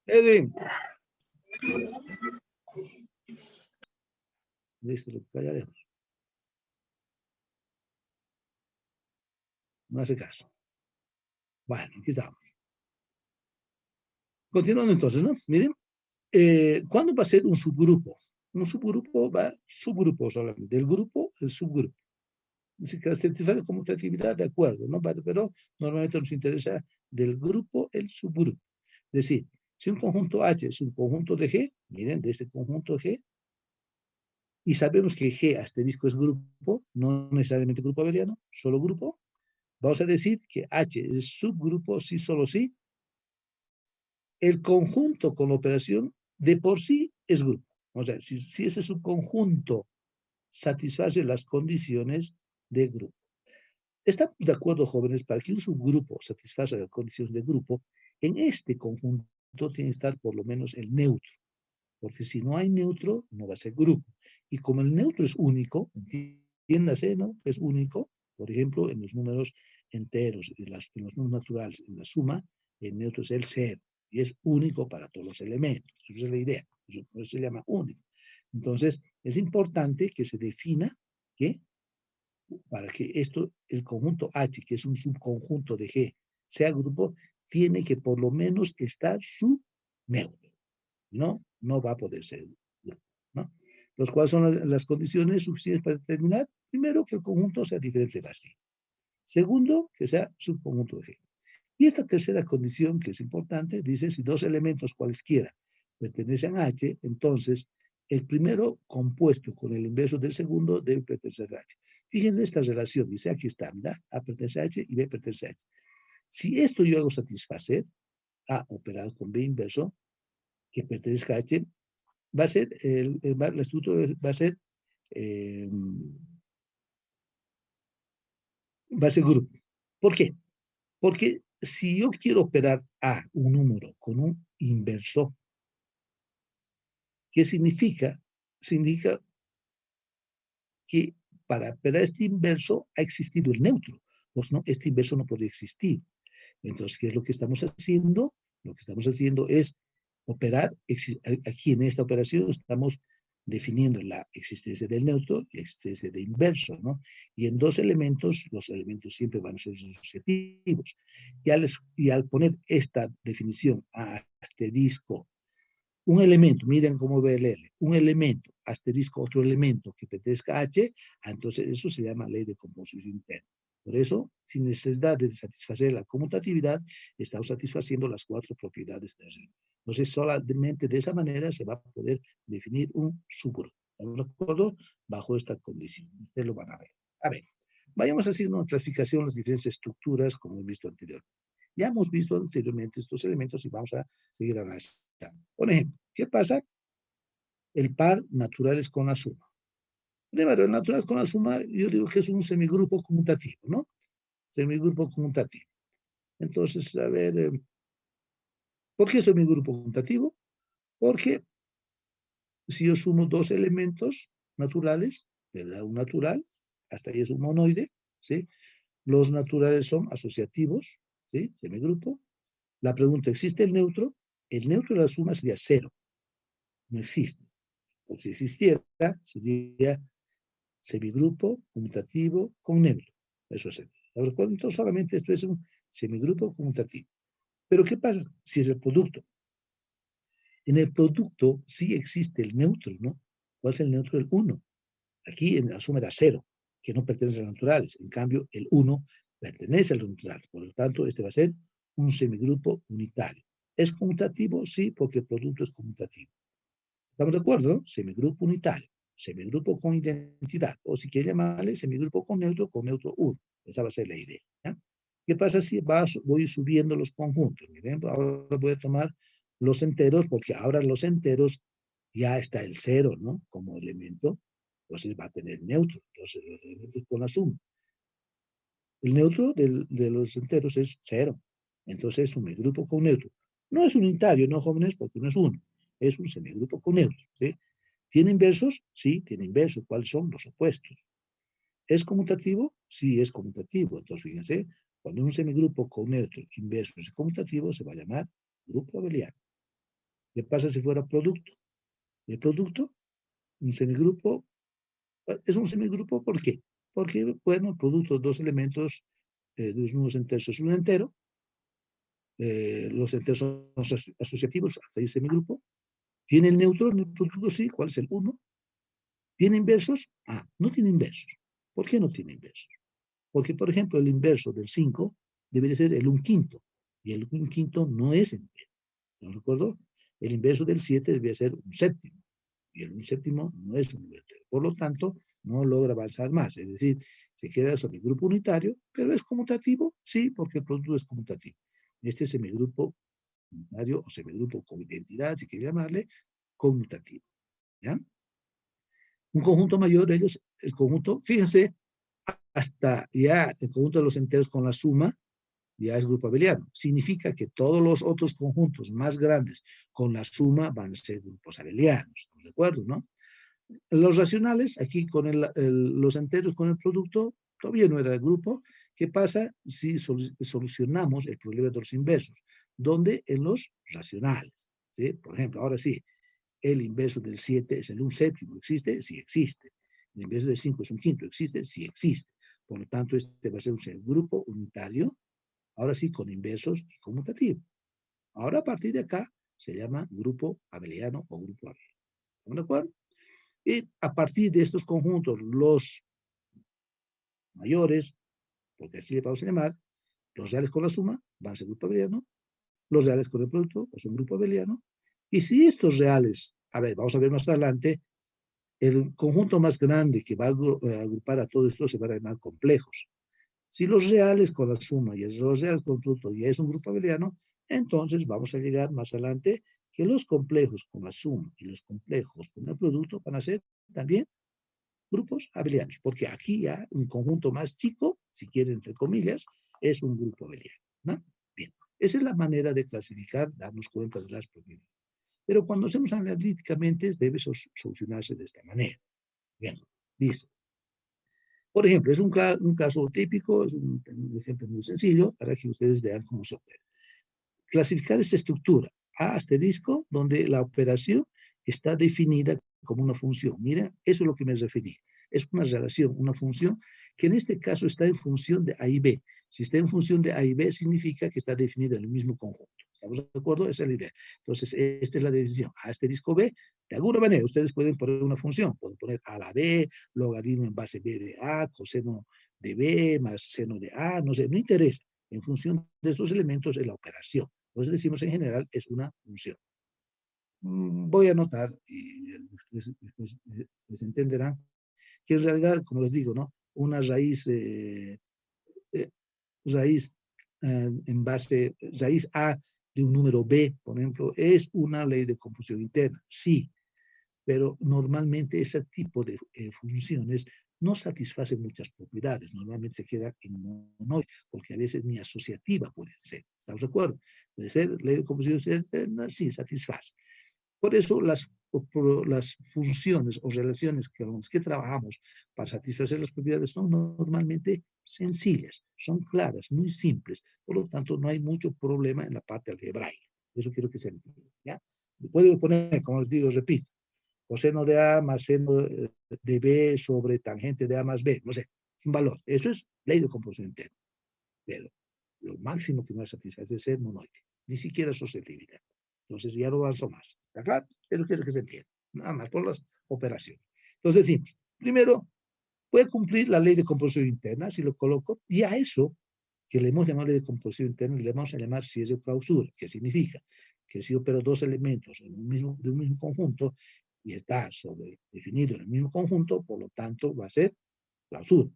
Edwin. Listo, lo callaremos. No hace caso. Bueno, aquí estamos. Continuando entonces, ¿no? Miren, ¿cuándo va a ser un subgrupo? Un subgrupo va subgrupo solamente. Del grupo, el subgrupo. Si satisface conmutatividad, de acuerdo, ¿no? Pero normalmente nos interesa del grupo el subgrupo. Es decir, si un conjunto H es un conjunto de G, miren, de este conjunto G, y sabemos que G asterisco es grupo, no necesariamente grupo abeliano, solo grupo, vamos a decir que H es subgrupo si solo si el conjunto con la operación de por sí es grupo. O sea, si ese subconjunto satisface las condiciones de grupo. Estamos de acuerdo, jóvenes, para que un subgrupo satisfaga las condiciones de grupo, en este conjunto tiene que estar por lo menos el neutro, porque si no hay neutro, no va a ser grupo. Y como el neutro es único, entiéndase, ¿no? Es único, por ejemplo, en los números enteros, en los números naturales, en la suma, el neutro es el cero, y es único para todos los elementos. Esa es la idea, eso se llama único. Entonces, es importante que se defina que para que esto, el conjunto H, que es un subconjunto de G, sea grupo, tiene que por lo menos estar su neutro. No va a poder ser grupo, ¿no? ¿Cuáles son las condiciones suficientes para determinar? Primero, que el conjunto sea diferente de base. Segundo, que sea subconjunto de G. Y esta tercera condición, que es importante, dice si dos elementos cualesquiera pertenecen a H, entonces el primero compuesto con el inverso del segundo debe pertenecer a H. Fíjense esta relación, dice aquí está, ¿verdad? A pertenece a H y B pertenece a H. Si esto yo hago satisfacer, A operado con B inverso, que pertenezca a H, va a ser, la estructura va a ser grupo. ¿Por qué? Porque si yo quiero operar A, un número, con un inverso, ¿qué significa? Significa que para operar este inverso ha existido el neutro. Pues no, este inverso no puede existir. Entonces, ¿qué es lo que estamos haciendo? Lo que estamos haciendo es operar, aquí en esta operación estamos definiendo la existencia del neutro y la existencia de inverso, ¿no? Y en dos elementos, los elementos siempre van a ser asociativos. Y al poner esta definición a asterisco, un elemento, miren cómo ve el L, un elemento, asterisco, otro elemento que pertenezca a H, entonces eso se llama ley de composición interna. Por eso, sin necesidad de satisfacer la conmutatividad, estamos satisfaciendo las cuatro propiedades de R. Entonces, solamente de esa manera se va a poder definir un subgrupo. ¿Estamos de acuerdo? Bajo esta condición. Ustedes lo van a ver. A ver, vayamos haciendo una clasificación de las diferentes estructuras, como hemos visto anteriormente. Ya hemos visto anteriormente estos elementos y vamos a seguir analizando. Por ejemplo, ¿qué pasa? El par naturales con la suma. Primero, el natural con la suma, yo digo que es un semigrupo conmutativo, ¿no? Semigrupo conmutativo. Entonces, a ver, ¿por qué semigrupo conmutativo? Porque si yo sumo dos elementos naturales, ¿verdad? Un natural, hasta ahí es un monoide, ¿sí? Los naturales son asociativos, ¿sí? Semigrupo. La pregunta, ¿existe el neutro? El neutro de la suma sería cero. No existe. O si existiera, sería semigrupo conmutativo con neutro. Eso es. Entonces, solamente esto es un semigrupo conmutativo. Pero, ¿qué pasa si es el producto? En el producto sí existe el neutro, ¿no? ¿Cuál es el neutro? El 1. Aquí en la suma era 0, que no pertenece a los naturales. En cambio, el 1 pertenece a los naturales. Por lo tanto, este va a ser un semigrupo unitario. ¿Es conmutativo? Sí, porque el producto es conmutativo. ¿Estamos de acuerdo? ¿No? Semigrupo unitario, semigrupo con identidad, o si quiere llamarle semigrupo con neutro 1. Esa va a ser la idea. ¿Ya? ¿Qué pasa si voy subiendo los conjuntos? Miren, ahora voy a tomar los enteros, porque ahora los enteros ya está el cero, ¿no? Como elemento, entonces va a tener neutro, entonces los elementos con la suma. El neutro de los enteros es cero, entonces es un semigrupo con neutro. No es unitario, no, jóvenes, porque no es uno, es un semigrupo con neutro, ¿sí? ¿Tiene inversos? Sí, tiene inversos. ¿Cuáles son? Los opuestos. ¿Es conmutativo? Sí, es conmutativo. Entonces, fíjense, cuando un semigrupo con neutro, inverso y conmutativo se va a llamar grupo abeliano. ¿Qué pasa si fuera producto? El producto, un semigrupo, es un semigrupo, ¿por qué? Porque, bueno, el producto de dos elementos de los mismos enteros es un entero, los enteros son asociativos, hasta ahí semigrupo. ¿Tiene el neutro en el producto? Sí. ¿Cuál es el 1? ¿Tiene inversos? Ah, no tiene inversos. ¿Por qué no tiene inversos? Porque, por ejemplo, el inverso del 5 debería ser el 1/5, y el 1/5 no es entero. ¿No recuerdo? El inverso del 7 debería ser un séptimo, y el 1/7 no es un número entero. Por lo tanto, no logra avanzar más. Es decir, se queda sobre el grupo unitario, pero ¿es conmutativo? Sí, porque el producto es conmutativo. Este es semigrupo unitario o semigrupo con identidad, si quiere llamarle, conmutativo. ¿Ya? Un conjunto mayor, el conjunto, fíjense, hasta ya el conjunto de los enteros con la suma, ya es grupo abeliano. Significa que todos los otros conjuntos más grandes con la suma van a ser grupos abelianos. ¿Estamos de acuerdo, no? Los racionales, aquí con los enteros con el producto, todavía no era el grupo. ¿Qué pasa si solucionamos el problema de los inversos? ¿Dónde? En los racionales. ¿Sí? Por ejemplo, ahora sí, el inverso del 7 es el 1/7. ¿Existe? Sí existe. El inverso del 5 es 1/5. ¿Existe? Sí existe. Por lo tanto, este va a ser un grupo unitario, ahora sí con inversos y conmutativo. Ahora a partir de acá se llama grupo abeliano o grupo abeliano. ¿Estamos de acuerdo? Y a partir de estos conjuntos, los mayores, porque así le vamos a llamar, los reales con la suma van a ser grupo abeliano, los reales con el producto es un grupo abeliano, y si estos reales, a ver, vamos a ver más adelante, el conjunto más grande que va a agrupar a todo esto se va a llamar complejos. Si los reales con la suma y los reales con el producto ya es un grupo abeliano, entonces vamos a llegar más adelante que los complejos con la suma y los complejos con el producto van a ser también grupos abelianos, porque aquí ya un conjunto más chico, si quiere entre comillas, es un grupo abeliano, ¿no? Bien, esa es la manera de clasificar, darnos cuenta de las propiedades. Pero cuando hacemos analíticamente debe solucionarse de esta manera. Bien, dice, por ejemplo, es un caso típico, es un ejemplo muy sencillo para que ustedes vean cómo se opera. Clasificar esta estructura A asterisco, donde la operación está definida como una función. Mira, eso es lo que me referí. Es una relación, una función que en este caso está en función de A y B. Si está en función de A y B, significa que está definida en el mismo conjunto. ¿Estamos de acuerdo? Esa es la idea. Entonces, esta es la definición. A asterisco B, de alguna manera, ustedes pueden poner una función. Pueden poner A a la B, logaritmo en base B de A, coseno de B, más seno de A, no sé, no interesa. En función de estos elementos es la operación. Entonces decimos en general es una función. Voy a anotar, y después les entenderán, que en realidad, como les digo, ¿no? Una raíz, eh, raíz en base, raíz A de un número B, por ejemplo, es una ley de composición interna, sí, pero normalmente ese tipo de funciones no satisface muchas propiedades, normalmente se queda en monoide, porque a veces ni asociativa puede ser, ¿estamos de acuerdo? Puede ser ley de composición externa, sí, satisface. Por eso las funciones o relaciones con las que trabajamos para satisfacer las propiedades son normalmente sencillas, son claras, muy simples, por lo tanto no hay mucho problema en la parte algebraica. Eso quiero que se entienda, ¿ya? Puedo poner, como les digo, repito, coseno de A más seno de B sobre tangente de A más B, no sé, es un valor. Eso es ley de composición interna. Pero lo máximo que me satisface es ser monoide, ni siquiera susceptibilidad. Entonces ya no avanzo más. ¿Está claro? Eso quiero que se entienda. Nada más por las operaciones. Entonces decimos, primero, puede cumplir la ley de composición interna, si lo coloco, y a eso, que le hemos llamado ley de composición interna, le vamos a llamar si es de clausura, que significa que si opero dos elementos en de un mismo conjunto y está definido en el mismo conjunto, por lo tanto va a ser clausura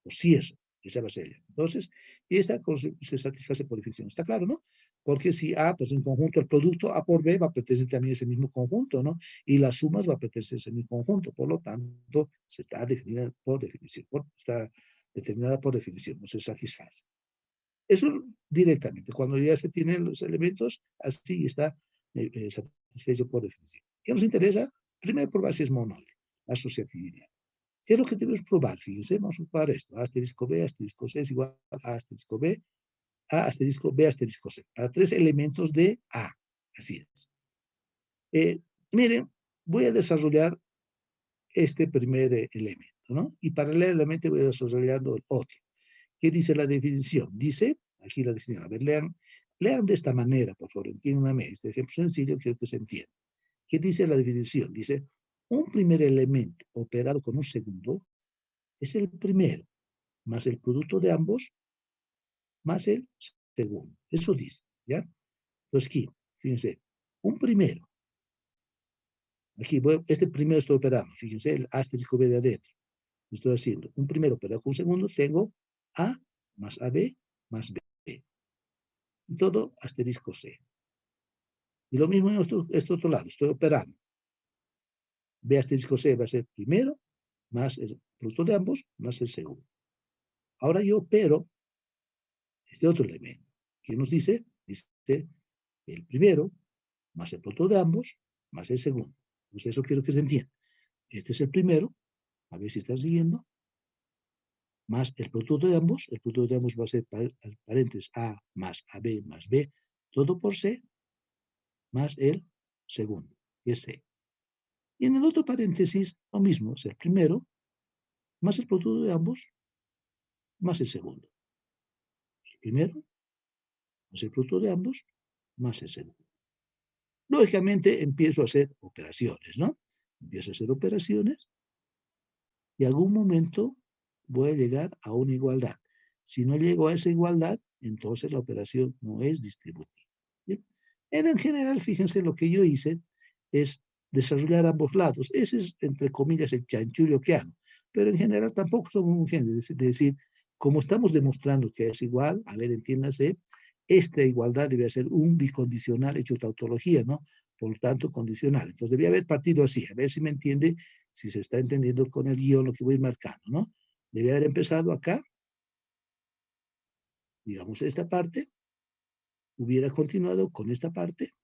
o cierre. Esa va a ser ella. Entonces, y esta se satisface por definición. ¿Está claro, no? Porque si A, pues en conjunto el producto A por B va a pertenecer también a ese mismo conjunto, ¿no? Y las sumas va a pertenecer a ese mismo conjunto. Por lo tanto, se está definida por definición. Está determinada por definición, no se satisface. Eso directamente. Cuando ya se tienen los elementos, así está satisfecho por definición. ¿Qué nos interesa? Primero probar si es monódico, la asociatividad. ¿Qué es lo que debemos probar? Fíjense, vamos a probar esto. A asterisco B, asterisco C es igual a asterisco B, A asterisco B, asterisco C. Para 3 elementos de A. Así es. Miren, voy a desarrollar este primer elemento, ¿no? Y paralelamente voy a desarrollar el otro. ¿Qué dice la definición? Dice, aquí la definición, a ver, lean de esta manera, por favor, entiéndanme. Este ejemplo sencillo quiero que se entienda. ¿Qué dice la definición? Dice, un primer elemento operado con un segundo es el primero, más el producto de ambos, más el segundo. Eso dice, ¿ya? Entonces aquí, fíjense, un primero. Aquí, este primero estoy operando, fíjense, el asterisco B de adentro. Estoy haciendo un primero operado con un segundo, tengo A más AB más B. Y todo asterisco C. Y lo mismo en este otro lado, estoy operando. B asterisco C va a ser primero, más el producto de ambos, más el segundo. Ahora yo opero este otro elemento. ¿Qué nos dice? Dice el primero, más el producto de ambos, más el segundo. Pues eso quiero que se entienda. Este es el primero, a ver si estás siguiendo, más el producto de ambos va a ser paréntesis A más AB más B, todo por C, más el segundo, que es C. Y en el otro paréntesis, lo mismo, es el primero, más el producto de ambos, más el segundo. El primero, más el producto de ambos, más el segundo. Lógicamente, empiezo a hacer operaciones, ¿no? Empiezo a hacer operaciones y en algún momento voy a llegar a una igualdad. Si no llego a esa igualdad, entonces la operación no es distributiva. ¿Bien? En general, fíjense, lo que yo hice es desarrollar ambos lados. Ese es, entre comillas, el chanchullo que hago. Pero en general tampoco somos muy gentes. Es decir, como estamos demostrando que es igual, a ver, entiéndase, esta igualdad debe ser un bicondicional hecho tautología, ¿no? Por tanto, condicional. Entonces, debía haber partido así. A ver si me entiende, si se está entendiendo con el guión lo que voy marcando, ¿no? Debía haber empezado acá, digamos, esta parte, hubiera continuado con esta parte,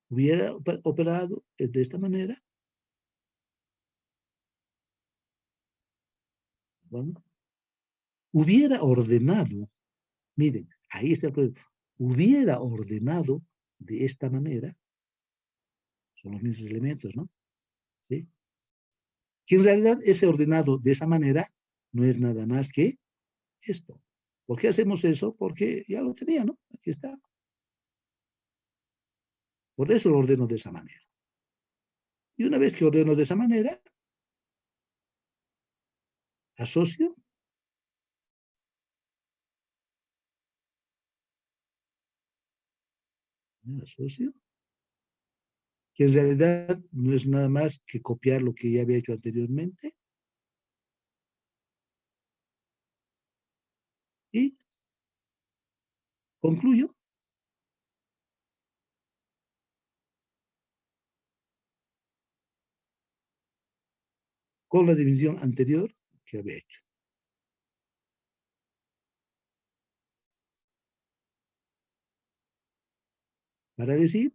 hubiera operado de esta manera, bueno, hubiera ordenado, miren, ahí está el problema, hubiera ordenado de esta manera, son los mismos elementos, ¿no? ¿Sí? Que en realidad ese ordenado de esa manera no es nada más que esto. ¿Por qué hacemos eso? Porque ya lo tenía, ¿no? Aquí está. Por eso lo ordeno de esa manera. Y una vez que ordeno de esa manera, asocio, asocio, que en realidad no es nada más que copiar lo que ya había hecho anteriormente, y concluyo con la división anterior que había hecho. Para decir,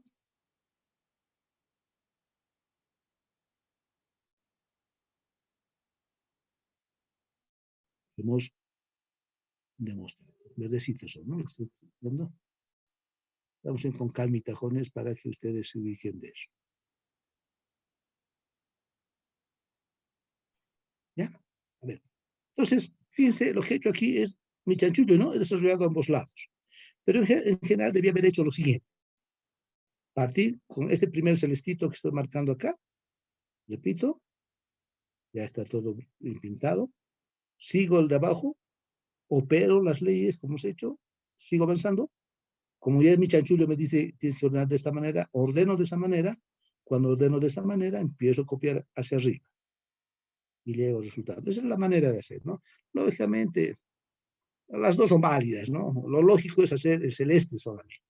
hemos demostrado. Verdecitos son, ¿no? Lo estoy dando. Vamos a ir con calma y tajones para que ustedes se ubiquen de eso. ¿Ya? A ver. Entonces, fíjense, lo que he hecho aquí es mi chanchullo, ¿no? He desarrollado ambos lados. Pero en general debía haber hecho lo siguiente. Partir con este primer celestito que estoy marcando acá. Repito. Ya está todo pintado. Sigo el de abajo. Opero las leyes como hemos hecho. Sigo avanzando. Como ya mi chanchullo me dice, tienes que ordenar de esta manera, ordeno de esa manera. Cuando ordeno de esta manera, empiezo a copiar hacia arriba. y llego al resultado. Esa es la manera de hacer, ¿no? Lógicamente, las dos son válidas, ¿no? Lo lógico es hacer el celeste solamente.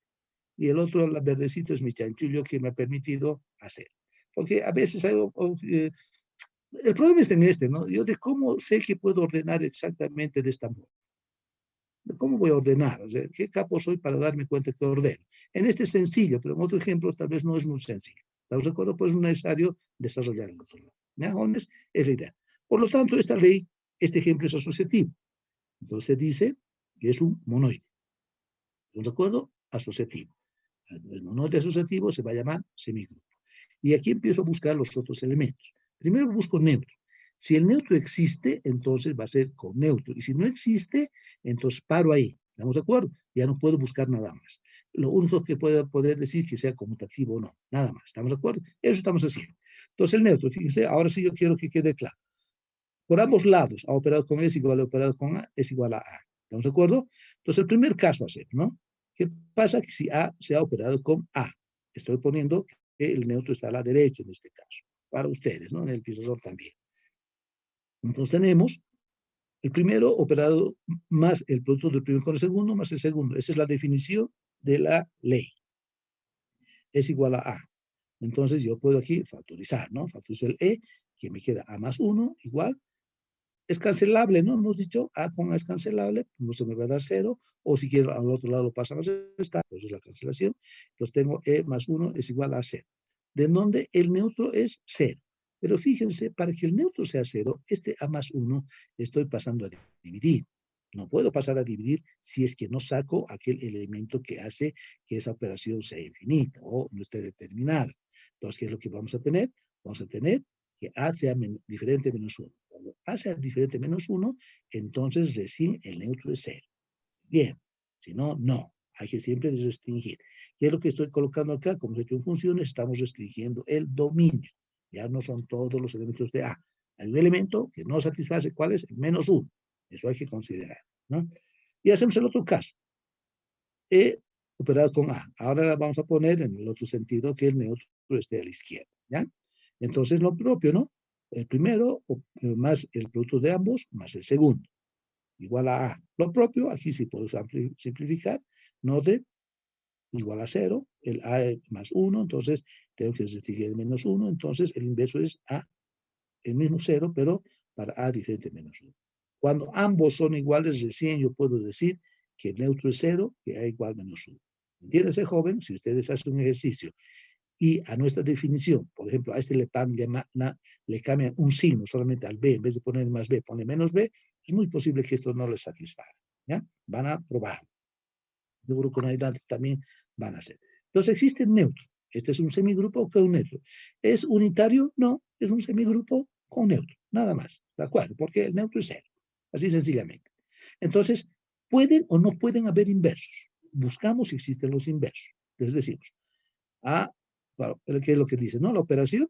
Y el otro, el verdecito, es mi chanchullo que me ha permitido hacer. Porque a veces hay, el problema está en este, ¿no? Yo de cómo sé que puedo ordenar exactamente de esta manera. ¿Cómo voy a ordenar? O sea, ¿qué capo soy para darme cuenta que ordeno? En este es sencillo, pero en otros ejemplos tal vez no es muy sencillo. ¿Estamos de acuerdo? Pues es necesario desarrollar el otro lado. ¿Ya, jóvenes? Es la idea. Por lo tanto, esta ley, este ejemplo es asociativo. Entonces dice que es un monoide. ¿Estamos de acuerdo? Asociativo. El monoide asociativo se va a llamar semigrupo. Y aquí empiezo a buscar los otros elementos. Primero busco neutro. Si el neutro existe, entonces va a ser con neutro. Y si no existe, entonces paro ahí. ¿Estamos de acuerdo? Ya no puedo buscar nada más. Lo único que puedo poder decir que sea conmutativo o no. Nada más. ¿Estamos de acuerdo? Eso estamos haciendo. Entonces el neutro, fíjense, ahora sí yo quiero que quede claro. Por ambos lados, A operado con S igual a operado con A es igual a A. ¿Estamos de acuerdo? Entonces el primer caso a hacer, ¿no? ¿Qué pasa si A se ha operado con A? Estoy poniendo que el neutro está a la derecha en este caso. Para ustedes, ¿no? En el pizarrón también. Entonces tenemos el primero operado más el producto del primero con el segundo más el segundo. Esa es la definición de la ley. Es igual a A. Entonces yo puedo aquí factorizar, ¿no? Factorizo el E, que me queda A más 1 igual. Es cancelable, ¿no? Hemos dicho A con A es cancelable, no se me va a dar 0, o si quiero al otro lado lo pasamos a esta, pues es la cancelación. Entonces tengo E más 1 es igual a 0. De donde el neutro es 0. Pero fíjense, para que el neutro sea 0, este A más 1 estoy pasando a dividir. No puedo pasar a dividir si es que no saco aquel elemento que hace que esa operación sea infinita o no esté determinada. Entonces, ¿qué es lo que vamos a tener? Vamos a tener que A sea diferente menos 1. Cuando A sea diferente menos 1, entonces recién el neutro es 0. Bien, si no, no. Hay que siempre restringir. ¿Qué es lo que estoy colocando acá? Como he hecho en funciones, estamos restringiendo el dominio. Ya no son todos los elementos de A. Hay un elemento que no satisface, ¿cuál es? El menos 1. Eso hay que considerar, ¿no? Y hacemos el otro caso. E operado con A. Ahora vamos a poner en el otro sentido que el neutro esté a la izquierda, ¿ya? Entonces lo propio, ¿no? El primero más el producto de ambos más el segundo, igual a A. Lo propio, aquí sí puedo simplificar, note, igual a 0, el A más 1, entonces tengo que restringir el menos 1, entonces el inverso es A, el mismo 0, pero para A diferente menos 1. Cuando ambos son iguales, recién yo puedo decir que el neutro es 0, que A igual menos 1. Entiéndase, joven, si ustedes hacen un ejercicio y a nuestra definición, por ejemplo, a este le cambian un signo solamente al B, en vez de poner más B, pone menos B, es muy posible que esto no les satisfaga. ¿Ya? Van a probar. Seguro con adelante también van a hacer. Entonces existe neutro. Este es un semigrupo con neutro. ¿Es unitario? No, es un semigrupo con neutro, nada más. ¿De acuerdo? Porque el neutro es 0. Así sencillamente. Entonces, ¿pueden o no pueden haber inversos? Buscamos si existen los inversos. Les decimos, ¿qué es lo que dice? ¿No? La operación,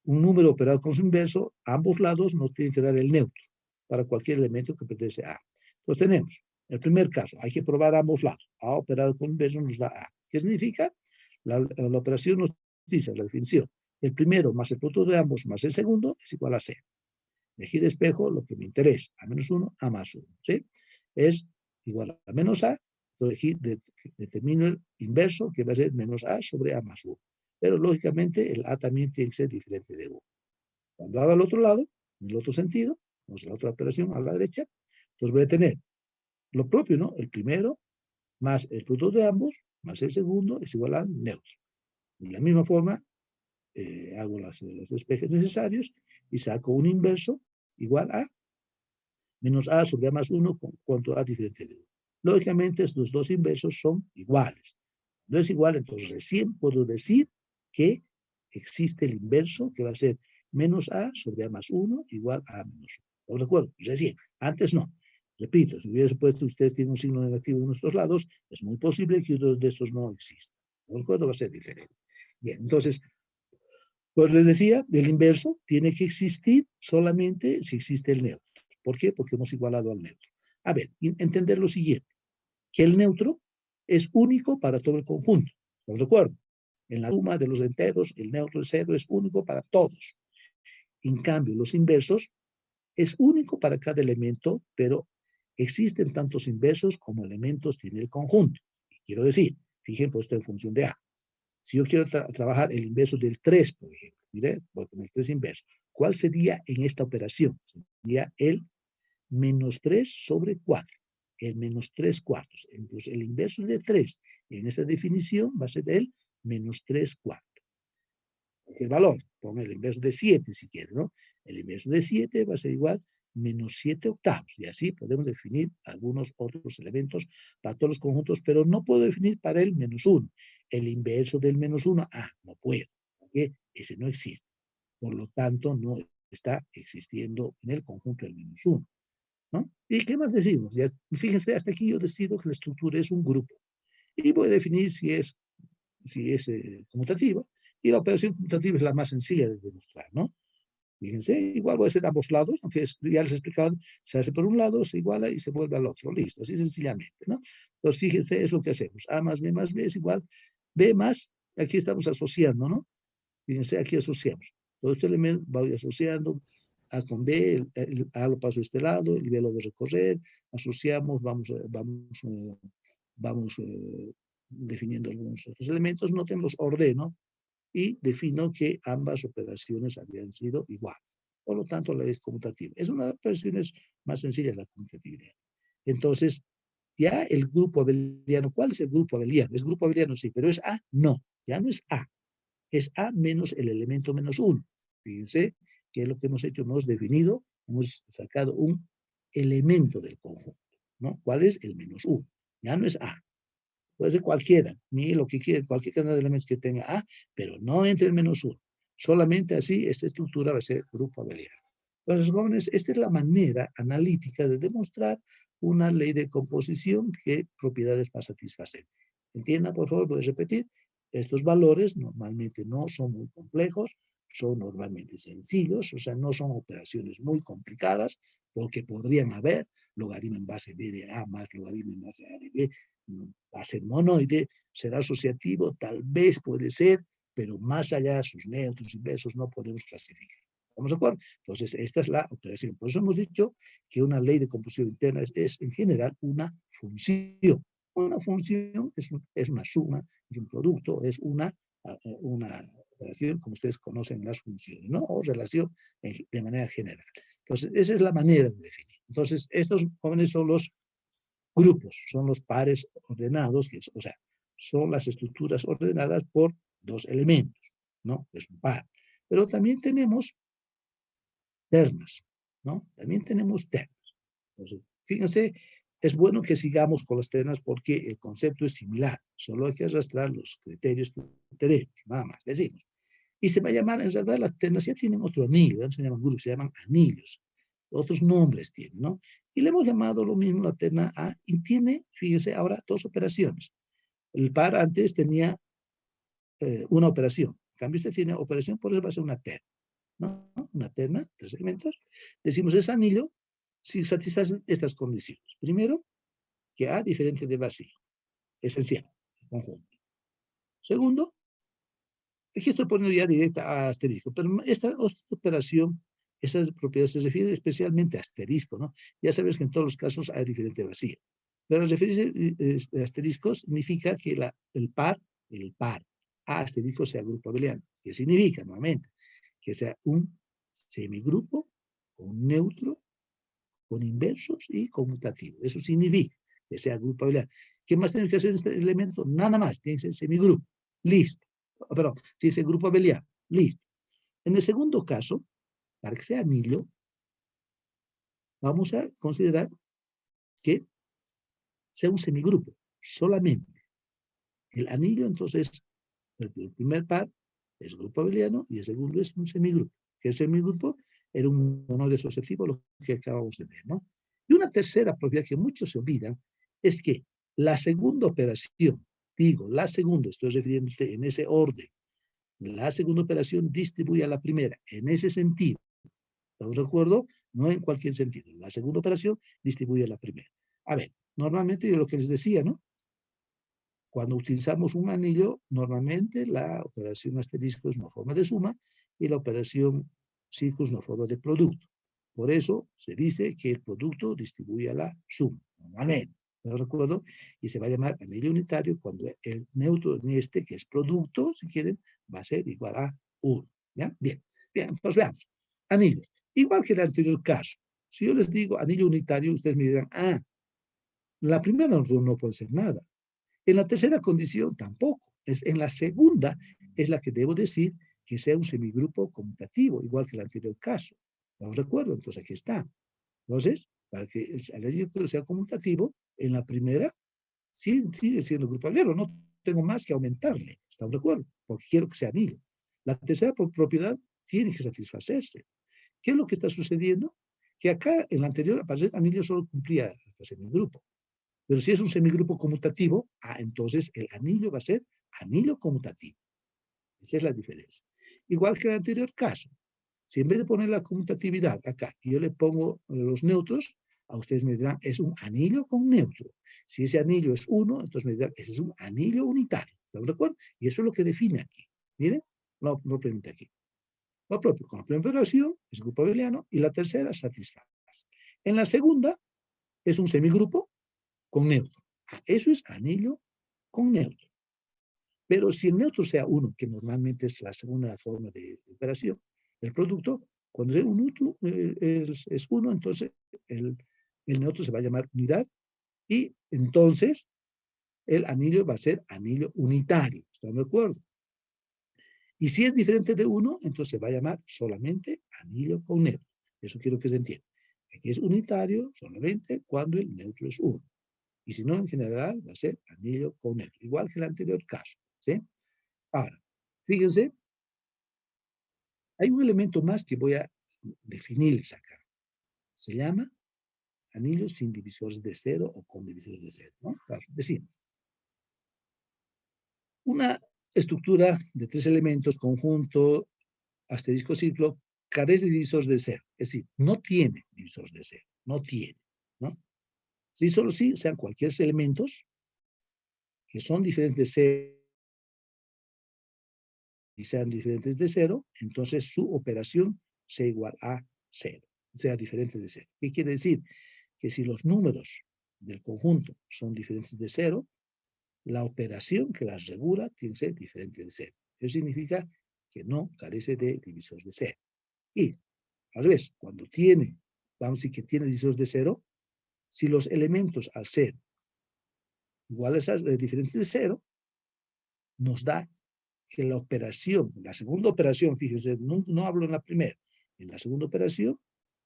un número operado con su inverso, a ambos lados nos tiene que dar el neutro para cualquier elemento que pertenece a A. Entonces tenemos, el primer caso, hay que probar a ambos lados. A operado con inverso nos da A. ¿Qué significa? La operación nos dice, la definición, el primero más el producto de ambos más el segundo es igual a 0. Aquí despejo lo que me interesa, A menos 1, A más 1, ¿sí? Es igual a menos A, entonces aquí determino el inverso, que va a ser menos A sobre A más 1. Pero lógicamente el A también tiene que ser diferente de 1. Cuando haga el otro lado, en el otro sentido, vamos a la otra operación a la derecha, entonces voy a tener lo propio, ¿no? El primero más el producto de ambos, más el segundo, es igual al neutro. De la misma forma, hago los despejes necesarios y saco un inverso igual a menos A sobre A más 1 con cuanto A diferente de 1. Lógicamente, estos dos inversos son iguales. No es igual, entonces recién puedo decir que existe el inverso que va a ser menos A sobre A más 1 igual a A menos 1. ¿Estamos de acuerdo? Recién. Antes no. Repito, si hubiera supuesto ustedes tienen un signo negativo en nuestros lados, es muy posible que uno de estos no exista. ¿De acuerdo? Va a ser diferente. Bien, entonces, pues les decía, el inverso tiene que existir solamente si existe el neutro. ¿Por qué? Porque hemos igualado al neutro. A ver, entender lo siguiente, que el neutro es único para todo el conjunto. ¿Estamos de acuerdo? En la suma de los enteros, el neutro de 0 es único para todos. En cambio, los inversos Es único para cada elemento, pero existen tantos inversos como elementos tiene el conjunto. Quiero decir, fíjense, pues esto en función de A. Si yo quiero trabajar el inverso del 3, por ejemplo, mire, voy con el 3 inverso. ¿Cuál sería en esta operación? Sería el menos 3 sobre 4, el menos 3 cuartos. Entonces, el inverso de 3 en esta definición va a ser el menos 3 cuartos. El valor, ponga el inverso de 7 si quiere, ¿no? El inverso de 7 va a ser igual menos 7 octavos. Y así podemos definir algunos otros elementos para todos los conjuntos, pero no puedo definir para el menos 1. El inverso del menos 1, no puedo, porque ese no existe. Por lo tanto, no está existiendo en el conjunto del menos 1. ¿No? ¿Y qué más decimos? Ya, fíjense, hasta aquí yo decido que la estructura es un grupo. Y voy a definir si es conmutativa. Y la operación conmutativa es la más sencilla de demostrar, ¿no? Fíjense, igual voy a hacer ambos lados, aunque ya les he explicado, se hace por un lado, se iguala y se vuelve al otro, listo, así sencillamente, ¿no? Entonces, fíjense, es lo que hacemos. A más B es igual B más, aquí estamos asociando, ¿no? Fíjense, aquí asociamos. Todo este elemento voy asociando A con B, el A lo paso a este lado, el B lo voy a recorrer, asociamos, vamos definiendo algunos otros elementos, no tenemos ordeno y defino que ambas operaciones habían sido iguales. Por lo tanto, la es conmutativa. Es una de las operaciones más sencillas de la conmutatividad. Entonces, ya el grupo abeliano, ¿cuál es el grupo abeliano? ¿Es grupo abeliano? Sí, pero ¿es A? No, ya no es A. Es A menos el elemento menos 1. Fíjense que es lo que hemos hecho, hemos definido, hemos sacado un elemento del conjunto, ¿no? ¿Cuál es? El menos 1. Ya no es A. Puede ser cualquiera, ni lo que quiera, cualquier cantidad de elementos que tenga A, pero no entre el menos 1. Solamente así esta estructura va a ser grupo abeliano. Entonces, jóvenes, esta es la manera analítica de demostrar una ley de composición que propiedades va a satisfacer. Entienda, por favor, voy a repetir. Estos valores normalmente no son muy complejos, son normalmente sencillos, o sea, no son operaciones muy complicadas, porque podrían haber logaritmo en base B de A más logaritmo en base A de B, va a ser monoide, será asociativo, tal vez puede ser, pero más allá, sus neutros, inversos, no podemos clasificar. ¿Estamos de acuerdo? Entonces, esta es la operación. Por eso hemos dicho que una ley de composición interna es en general una función. Una función es una suma, es un producto, es una operación, como ustedes conocen las funciones, ¿no? O relación de manera general. Entonces, esa es la manera de definir. Entonces, estos jóvenes son los grupos, son los pares ordenados, o sea, son las estructuras ordenadas por dos elementos, ¿no? Es un par. Pero también tenemos ternas, ¿no? También tenemos ternas. Entonces, fíjense, es bueno que sigamos con las ternas porque el concepto es similar, solo hay que arrastrar los criterios que tenemos, nada más, decimos. Y se va a llamar, en realidad las ternas ya tienen otro anillo, ya no se llaman grupos, se llaman anillos, otros nombres tienen, ¿no? Y le hemos llamado lo mismo la terna A y tiene, fíjese, ahora dos operaciones. El par antes tenía una operación, en cambio usted tiene operación, por eso va a ser una terna, ¿no? Una terna, tres elementos. Decimos, es anillo si satisfacen estas condiciones. Primero, que A diferente de vacío, esencial, conjunto. Segundo, aquí estoy poniendo ya directa a asterisco, pero esta operación, esa propiedad se refiere especialmente a asterisco, ¿no? Ya sabes que en todos los casos hay diferente vacío. Pero referirse a asterisco significa que el par, A asterisco sea grupo abeliano. ¿Qué significa, nuevamente? Que sea un semigrupo, un neutro, con inversos y conmutativo. Eso significa que sea grupo abeliano. ¿Qué más tenemos que hacer en este elemento? Nada más, tiene que ser semigrupo. Listo. Perdón, tiene que ser grupo abeliano. Listo. En el segundo caso, para que sea anillo, vamos a considerar que sea un semigrupo, solamente. El anillo, entonces, el primer par es grupo abeliano y el segundo es un semigrupo. Que el semigrupo era un monoide asociativo, lo que acabamos de ver, ¿no? Y una tercera propiedad que muchos se olvidan es que la segunda operación, digo, la segunda, estoy refiriéndote en ese orden, la segunda operación distribuye a la primera, en ese sentido. ¿Estamos de acuerdo? No en cualquier sentido. La segunda operación distribuye a la primera. A ver, normalmente lo que les decía, ¿no? Cuando utilizamos un anillo, normalmente la operación asterisco es una forma de suma y la operación circo es una forma de producto. Por eso se dice que el producto distribuye a la suma, normalmente. ¿No recuerdo? Y se va a llamar anillo unitario cuando el neutro en este, que es producto, si quieren, va a ser igual a 1. ¿Ya? Bien, bien, entonces veamos. Anillos. Igual que en el anterior caso. Si yo les digo anillo unitario, ustedes me dirán, la primera no puede ser nada. En la tercera condición tampoco. En la segunda es la que debo decir que sea un semigrupo conmutativo, igual que el anterior caso. ¿No recuerdo? Entonces aquí está. Entonces, para que el anillo sea conmutativo, en la primera sí, sigue siendo grupo abierto. No tengo más que aumentarle. ¿Estamos de acuerdo? Porque quiero que sea anillo. La tercera propiedad tiene que satisfacerse. ¿Qué es lo que está sucediendo? Que acá, en la anterior, aparece anillo solo cumplía este semigrupo. Pero si es un semigrupo conmutativo, entonces el anillo va a ser anillo conmutativo. Esa es la diferencia. Igual que el anterior caso. Si en vez de poner la conmutatividad acá, y yo le pongo los neutros, a ustedes me dirán, es un anillo con neutro. Si ese anillo es 1, entonces me dirán, ese es un anillo unitario. ¿Estamos de acuerdo? Y eso es lo que define aquí. Miren, lo pregunta aquí. Lo propio, con la primera operación es grupo abeliano y la tercera satisface. En la segunda es un semigrupo con neutro. Eso es anillo con neutro. Pero si el neutro sea 1, que normalmente es la segunda forma de operación, el producto, cuando es un neutro, es 1, entonces el neutro se va a llamar unidad y entonces el anillo va a ser anillo unitario. ¿Están de acuerdo? Y si es diferente de 1, entonces se va a llamar solamente anillo con neutro. Eso quiero que se entienda. Aquí es unitario solamente cuando el neutro es 1. Y si no, en general, va a ser anillo con neutro. Igual que el anterior caso. ¿Sí? Ahora, fíjense, hay un elemento más que voy a definirles acá. Se llama anillos sin divisores de cero o con divisores de cero, ¿no? Claro, decimos. Una estructura de 3 elementos, conjunto, asterisco, ciclo, carece de divisores de cero. Es decir, no tiene divisores de cero. No tiene, ¿no? Si solo sí sean cualquier elementos que son diferentes de cero y sean diferentes de cero, entonces su operación sea igual a cero, sea diferente de cero. ¿Qué quiere decir? Que si los números del conjunto son diferentes de cero, la operación que las regula tiene que ser diferente de cero. Eso significa que no carece de divisores de cero. Y al revés, cuando tiene, vamos a decir que tiene divisores de cero, si los elementos al ser iguales a diferentes de cero, nos da que la operación, la segunda operación, fíjense, no hablo en la primera, en la segunda operación,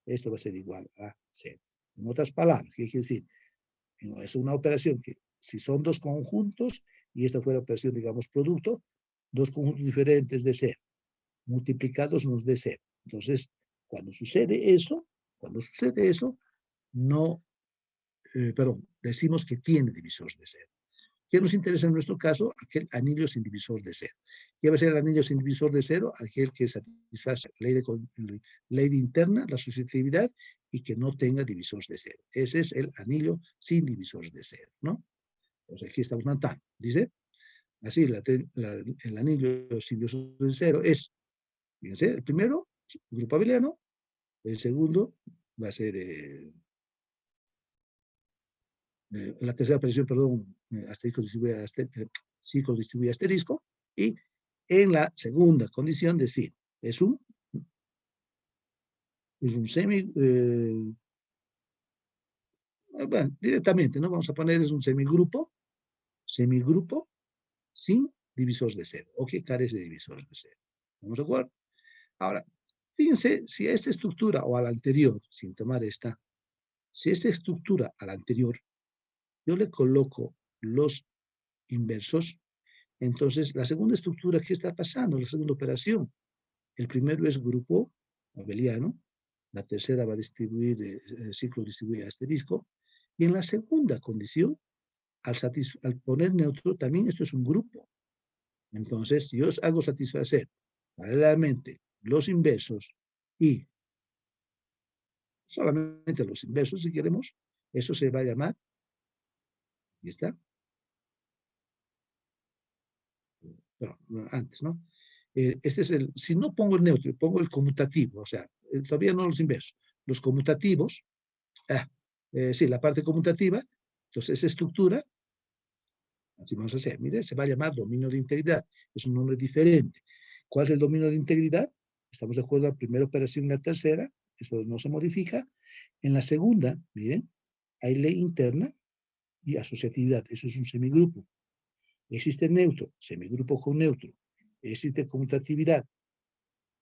esto va a ser igual a cero. En otras palabras, ¿qué quiere decir? Es una operación que si son dos conjuntos, y esta fue la operación, digamos, producto, dos conjuntos diferentes de cero, multiplicados nos dé cero. Entonces, cuando sucede eso, no, perdón, decimos que tiene divisores de cero. ¿Qué nos interesa en nuestro caso? Aquel anillo sin divisor de cero. ¿Qué va a ser el anillo sin divisor de cero? Aquel que satisface ley de interna, la susceptibilidad, y que no tenga divisores de cero. Ese es el anillo sin divisores de cero, ¿no? Pues aquí estamos notando. Dice, así, el anillo sin divisores de cero es, fíjense, el primero, grupo abeliano, el segundo va a ser la tercera operación, perdón, asterisco distribuye ciclo distribuye asterisco, y en la segunda condición decir, es un bueno, directamente, ¿no? Vamos a poner es un semigrupo sin divisores de cero, o que carece de divisores de cero. ¿Vamos a acuerdo? Ahora, fíjense si a esta estructura o a la anterior, sin tomar esta, si esta estructura a la anterior, yo le coloco los inversos. Entonces, la segunda estructura, ¿qué está pasando? La segunda operación. El primero es grupo abeliano, la tercera va a distribuir, ciclo distribuye asterisco, y en la segunda condición, al poner neutro, también esto es un grupo. Entonces, si yo hago satisfacer paralelamente los inversos y solamente los inversos, si queremos, eso se va a llamar, y está, pero antes, ¿no? Este es si no pongo el neutro, pongo el conmutativo, o sea, todavía no los inversos, los conmutativos, sí, la parte conmutativa, entonces esa estructura, así vamos a hacer, mire, se va a llamar dominio de integridad, es un nombre diferente. ¿Cuál es el dominio de integridad? Estamos de acuerdo en la primera operación y la tercera, esto no se modifica. En la segunda, miren, hay ley interna y asociatividad, eso es un semigrupo. Existe neutro, semigrupo con neutro. Existe conmutatividad,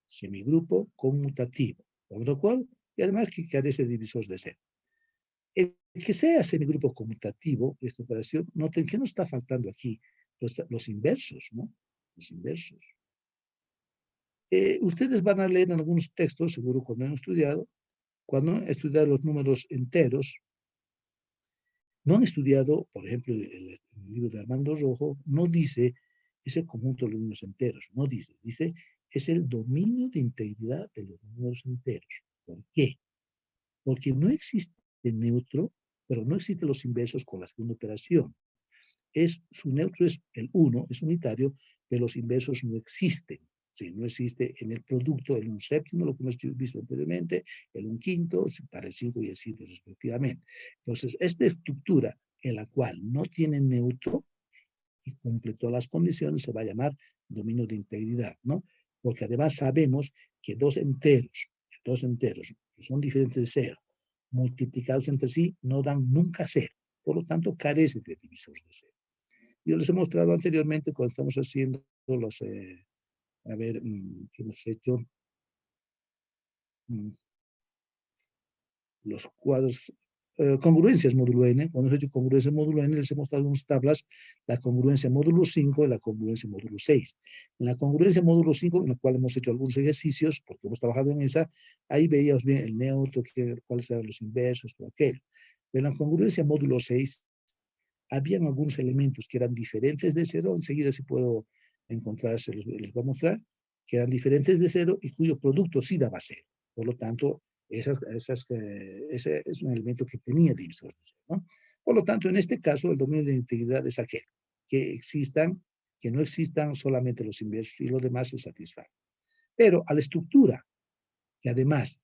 semigrupo conmutativo. ¿Estamos de acuerdo? Y además que carece de divisores de cero. El que sea semigrupo conmutativo, esta operación, noten que no está faltando aquí los inversos, ¿no? Los inversos. Ustedes van a leer en algunos textos, seguro cuando han estudiado los números enteros, no han estudiado, por ejemplo, el libro de Armando Rojo, no dice ese conjunto de los números enteros, no dice, es el dominio de integridad de los números enteros. ¿Por qué? Porque no existe neutro, pero no existen los inversos con la segunda operación. Su neutro es el 1, es unitario, pero los inversos no existen. Sí, no existe en el producto el 1/7, lo que hemos visto anteriormente, el 1/5, para el 5 y el 7 respectivamente. Entonces, esta estructura en la cual no tiene neutro y cumple todas las condiciones se va a llamar dominio de integridad, ¿no? Porque además sabemos que dos enteros que son diferentes de cero, multiplicados entre sí, no dan nunca cero. Por lo tanto, carece de divisores de cero. Yo les he mostrado anteriormente cuando estamos haciendo los, ¿qué hemos hecho? Mm, Los cuadros, congruencias módulo n. Cuando hemos hecho congruencias módulo n, les he mostrado unas tablas, la congruencia módulo 5 y la congruencia módulo 6. En la congruencia módulo 5, en la cual hemos hecho algunos ejercicios, porque hemos trabajado en esa, ahí veíamos bien el neutro, cuáles eran los inversos, todo aquello. En la congruencia módulo 6, habían algunos elementos que eran diferentes de cero, enseguida si puedo encontrar, les voy a mostrar, que eran diferentes de cero y cuyo producto sí daba cero. Por lo tanto, ese es un elemento que tenía divisores de cero, ¿no? Por lo tanto, en este caso, el dominio de integridad es aquel, que no existan solamente los inversos y los demás se satisfacen. Pero a la estructura, que además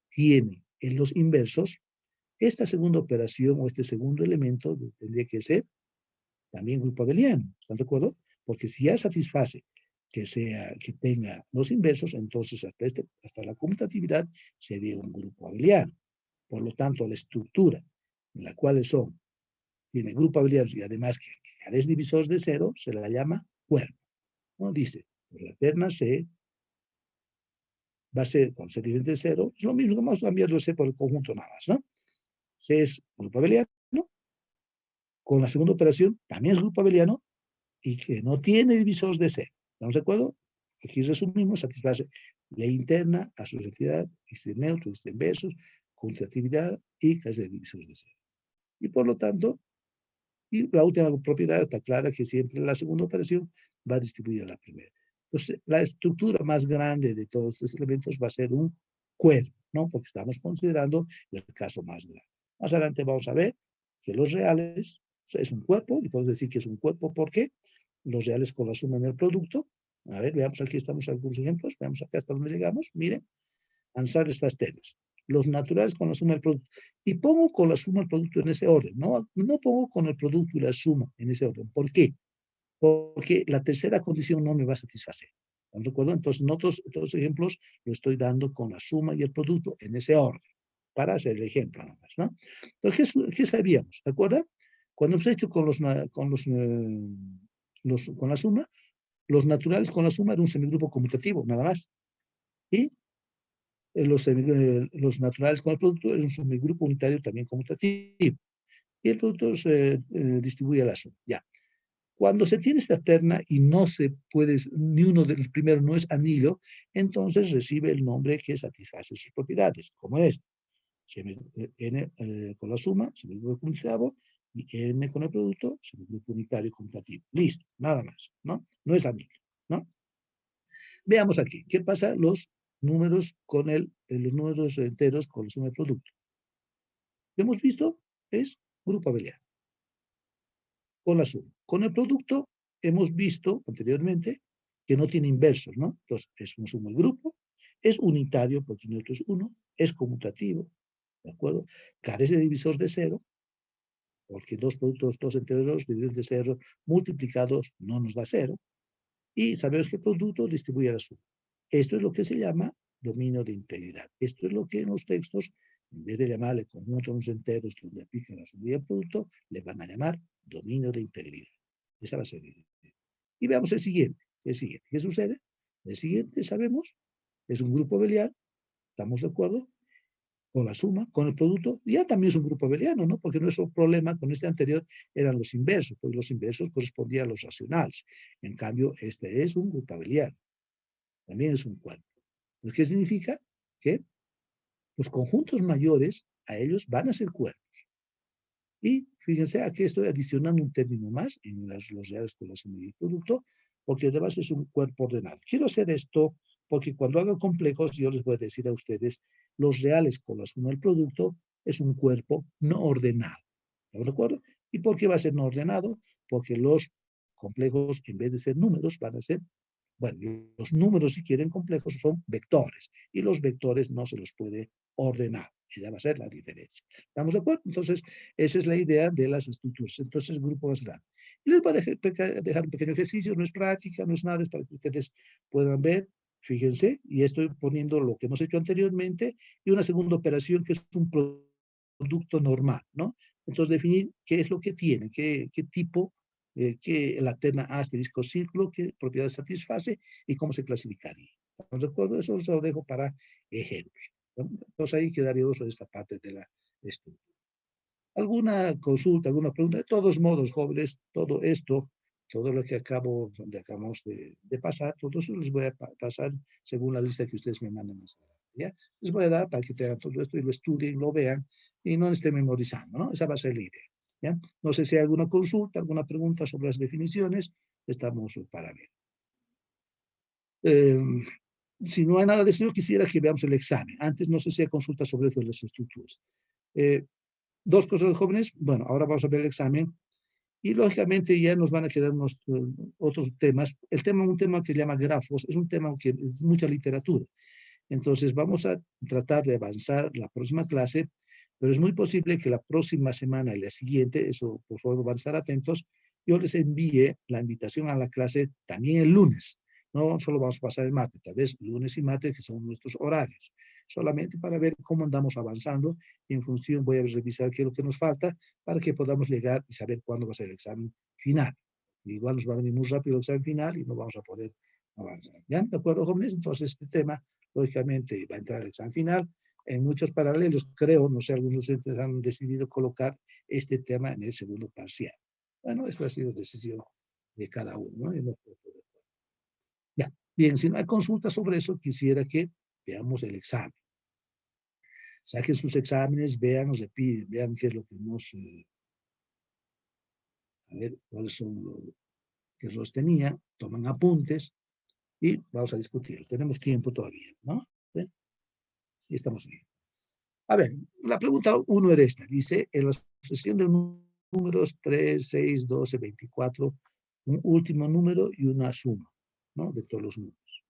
tiene en los inversos, esta segunda operación o este segundo elemento tendría que ser también grupo abeliano. ¿Están de acuerdo? Porque si ya satisface que tenga los inversos, entonces hasta la conmutatividad sería un grupo abeliano. Por lo tanto, la estructura en la cual tiene grupo abeliano y además que es divisores de cero, se la llama cuerpo. ¿No? Dice, la terna C va a ser con C diferente de cero, es lo mismo que hemos cambiado C por el conjunto nada más, ¿no? C es grupo abeliano, con la segunda operación también es grupo abeliano y que no tiene divisores de cero. ¿Estamos de acuerdo? Aquí resumimos, satisface ley interna, asociatividad, existe neutro, existe inversos, conmutatividad y carece de divisores de cero. Y por lo tanto, y la última propiedad está clara que siempre la segunda operación va distribuida a la primera. Entonces, la estructura más grande de todos estos elementos va a ser un cuerpo, ¿no? Porque estamos considerando el caso más grande. Más adelante vamos a ver que los reales es un cuerpo, y podemos decir que es un cuerpo porque los reales con la suma en el producto. A ver, veamos aquí, estamos algunos ejemplos, veamos acá hasta dónde llegamos, miren, lanzar estas telas. Los naturales con la suma del producto. Y pongo con la suma del producto en ese orden, no pongo con el producto y la suma en ese orden. ¿Por qué? Porque la tercera condición no me va a satisfacer. ¿De acuerdo? Entonces, todos los ejemplos lo estoy dando con la suma y el producto en ese orden, para hacer el ejemplo nada más, ¿no? Entonces, ¿qué sabíamos? ¿De acuerdo? Cuando hemos hecho con la suma, los naturales con la suma era un semigrupo conmutativo, nada más. Y los naturales con el producto es un semigrupo unitario también conmutativo. Y el producto se distribuye a la suma. Ya. Cuando se tiene esta terna y no se puede, ni uno del primero no es anillo, entonces recibe el nombre que satisface sus propiedades, como es n con la suma, semigrupo conmutativo, y n con el producto, semigrupo unitario conmutativo. Listo, nada más, ¿no? No es anillo, ¿no? Veamos aquí, ¿qué pasa los números los números enteros con la suma del producto? Lo hemos visto, es grupo abeliano, con la suma. Con el producto, hemos visto anteriormente que no tiene inversos, ¿no? Entonces, es un suma de grupo, es unitario porque el neutro es 1 es conmutativo, ¿de acuerdo? Carece de divisor de cero, porque dos productos, dos enteros divididos de cero multiplicados no nos da cero, y sabemos que el producto distribuye a la suma. Esto es lo que se llama dominio de integridad. Esto es lo que en los textos, en vez de llamarle conjunto de los enteros donde aplica la suma y el producto, le van a llamar dominio de integridad. Esa va a ser la idea. Y veamos el siguiente. El siguiente. ¿Qué sucede? El siguiente, sabemos, es un grupo abeliano, ¿estamos de acuerdo? Con la suma, con el producto, ya también es un grupo abeliano, ¿no? Porque nuestro problema con este anterior eran los inversos, porque los inversos correspondían a los racionales. En cambio, este es un grupo abeliano, también es un cuerpo. Entonces, ¿qué significa? Que los conjuntos mayores a ellos van a ser cuerpos. Y fíjense, aquí estoy adicionando un término más en los reales con la suma y el producto, porque además es un cuerpo ordenado. Quiero hacer esto porque cuando hago complejos, yo les voy a decir a ustedes, los reales con la suma y el producto es un cuerpo no ordenado. ¿Estamos de acuerdo? ¿Y por qué va a ser no ordenado? Porque los complejos, en vez de ser números, van a ser, bueno, los números, si quieren complejos, son vectores. Y los vectores no se los puede ordenar. Ella va a ser la diferencia. ¿Estamos de acuerdo? Entonces, esa es la idea de las estructuras. Entonces, el grupo más grande. Y les voy a dejar un pequeño ejercicio, no es práctica, no es nada, es para que ustedes puedan ver. Fíjense, y estoy poniendo lo que hemos hecho anteriormente, y una segunda operación que es un producto normal, ¿no? Entonces, definir qué es lo que tiene, qué tipo, qué la terna asterisco círculo, qué propiedad satisface y cómo se clasificaría. ¿Estamos de acuerdo? Eso se lo dejo para ejemplos. Entonces ahí quedaría uso de esta parte de la estructura. ¿Alguna consulta, alguna pregunta? De todos modos, jóvenes, todo esto, todo lo que acabamos de pasar, todo eso les voy a pasar según la lista que ustedes me manden más adelante, ¿ya? Les voy a dar para que tengan todo esto y lo estudien, lo vean y no estén memorizando, ¿no? Esa va a ser la idea, ¿ya? No sé si hay alguna consulta, alguna pregunta sobre las definiciones, estamos para ver. Si no hay nada de eso, yo quisiera que veamos el examen. Antes no sé si hay consulta sobre eso de las estructuras. Dos cosas, jóvenes. Bueno, ahora vamos a ver el examen. Y lógicamente ya nos van a quedar unos otros temas. Un tema que se llama grafos, es un tema que es mucha literatura. Entonces vamos a tratar de avanzar la próxima clase, pero es muy posible que la próxima semana y la siguiente, eso por favor van a estar atentos, yo les envíe la invitación a la clase también el lunes. No solo vamos a pasar el martes, tal vez lunes y martes, que son nuestros horarios, solamente para ver cómo andamos avanzando y en función voy a revisar qué es lo que nos falta para que podamos llegar y saber cuándo va a ser el examen final. Igual nos va a venir muy rápido el examen final y no vamos a poder avanzar. ¿Ya? ¿De acuerdo, jóvenes? Entonces este tema, lógicamente, va a entrar al examen final. En muchos paralelos, creo, no sé, algunos docentes han decidido colocar este tema en el segundo parcial. Bueno, esto ha sido decisión de cada uno, ¿no? Ya, bien, si no hay consulta sobre eso, quisiera que veamos el examen. Saquen sus exámenes, vean, repiten, vean qué es lo que nos... a ver, cuáles son los que los tenía, toman apuntes y vamos a discutir. Tenemos tiempo todavía, ¿no? ¿Sí? Sí, estamos bien. A ver, la pregunta 1 era esta. Dice, en la sucesión de números 3, 6, 12, 24, un último número y una suma, ¿no? De todos los números.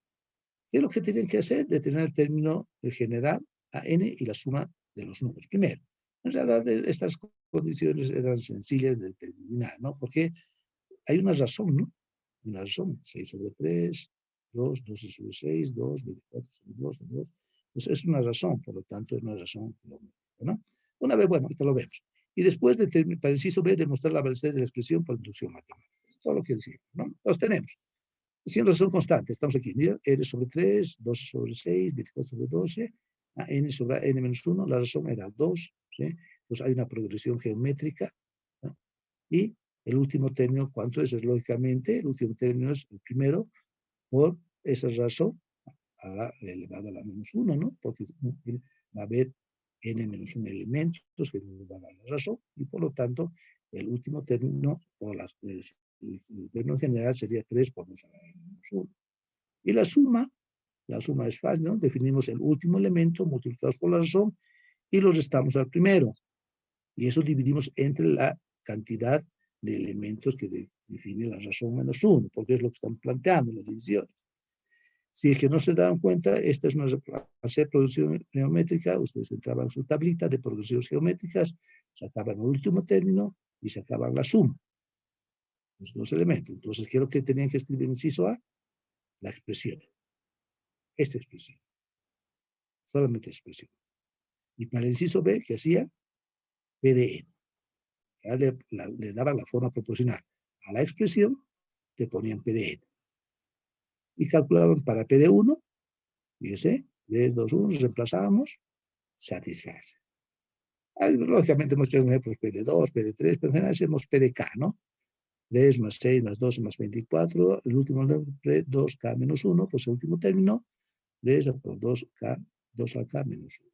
¿Qué es lo que tienen que hacer? Determinar el término general a n y la suma de los números. Primero, en realidad estas condiciones eran sencillas de determinar, ¿no? Porque hay una razón, ¿no? Una razón, 6 sobre 3, 2, 12 sobre 6, 2, 24 sobre 2, 2. Pues es una razón, por lo tanto es una razón geométrica, ¿no? Una vez, bueno, ahorita lo vemos. Y después, para el inciso B, demostrar la validez de la expresión por inducción matemática. Todo lo que decimos, ¿no? Entonces tenemos, sin razón constante, estamos aquí, mira, n sobre 3, 2 sobre 6, 24 sobre 12, a n sobre n menos 1, la razón era 2, ¿sí? Entonces hay una progresión geométrica, ¿no? Y el último término, ¿cuánto es? Es lógicamente, el último término es el primero por esa razón a la elevada a la menos 1, ¿no? Porque va a haber n menos 1 elementos que nos van a dar la razón y por lo tanto el último término o el término general sería 3 por 2 a la menos 1. Y la suma es fácil, ¿no? Definimos el último elemento multiplicados por la razón y lo restamos al primero. Y eso dividimos entre la cantidad de elementos que define la razón menos 1, porque es lo que estamos planteando en las divisiones. Si es que no se dan cuenta, esta es una, al hacer progresión geométrica, ustedes entraban en su tablita de progresiones geométricas, sacaban el último término y sacaban la suma, los dos elementos. Entonces, ¿qué es lo que tenían que escribir en inciso A? La expresión, esta expresión, solamente expresión. Y para el inciso B, ¿qué hacía? P de N. Ya le daban la forma proporcional a la expresión, le ponían P de N. Y calculaban para P de 1, fíjese, 3, 2, 1, reemplazábamos, satisface. Lógicamente hemos hecho ejemplos P de 2, P de 3, pero en general hacemos P de K, ¿no? 3 más 6 más 12 más 24, el último 2K menos 1, pues el último término, 3 por 2K, 2 a K menos 1.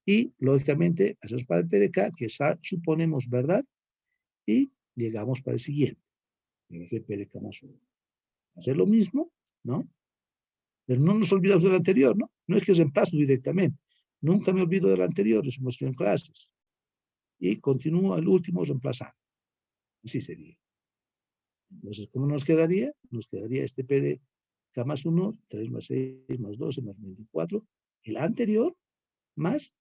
Y, lógicamente, hacemos para el P de K, que suponemos verdad, y llegamos para el siguiente, que va a ser P de K más 1. Hacer lo mismo, ¿no? Pero no nos olvidamos del anterior, ¿no? No es que reemplazo directamente. Nunca me olvido del anterior, eso hemos hecho en clases. Y continúo al último reemplazando. Así sería. Entonces, ¿cómo nos quedaría? Nos quedaría este P de K más 1, 3 más 6 más 12 más 24, el anterior, más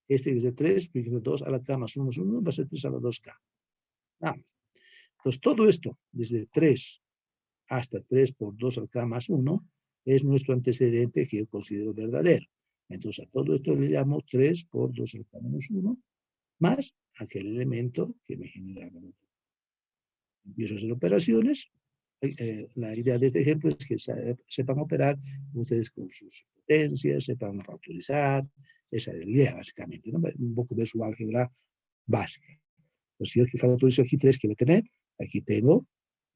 este que es de 3, que es de 2 a la K más 1 más 1, va a ser 3 a la 2K. Nada más. Entonces, todo esto, desde 3 hasta 3 por 2 a la K más 1, es nuestro antecedente que yo considero verdadero. Entonces, a todo esto le llamo 3 por 2 a la K menos 1, más aquel elemento que me genera la nota. Empiezo a hacer operaciones. La idea de este ejemplo es que sepan operar ustedes con sus potencias, sepan factorizar. Esa es la idea, básicamente, ¿no? Un poco ver su álgebra básica. Pues si yo factorizo aquí 3, que voy a tener, aquí tengo,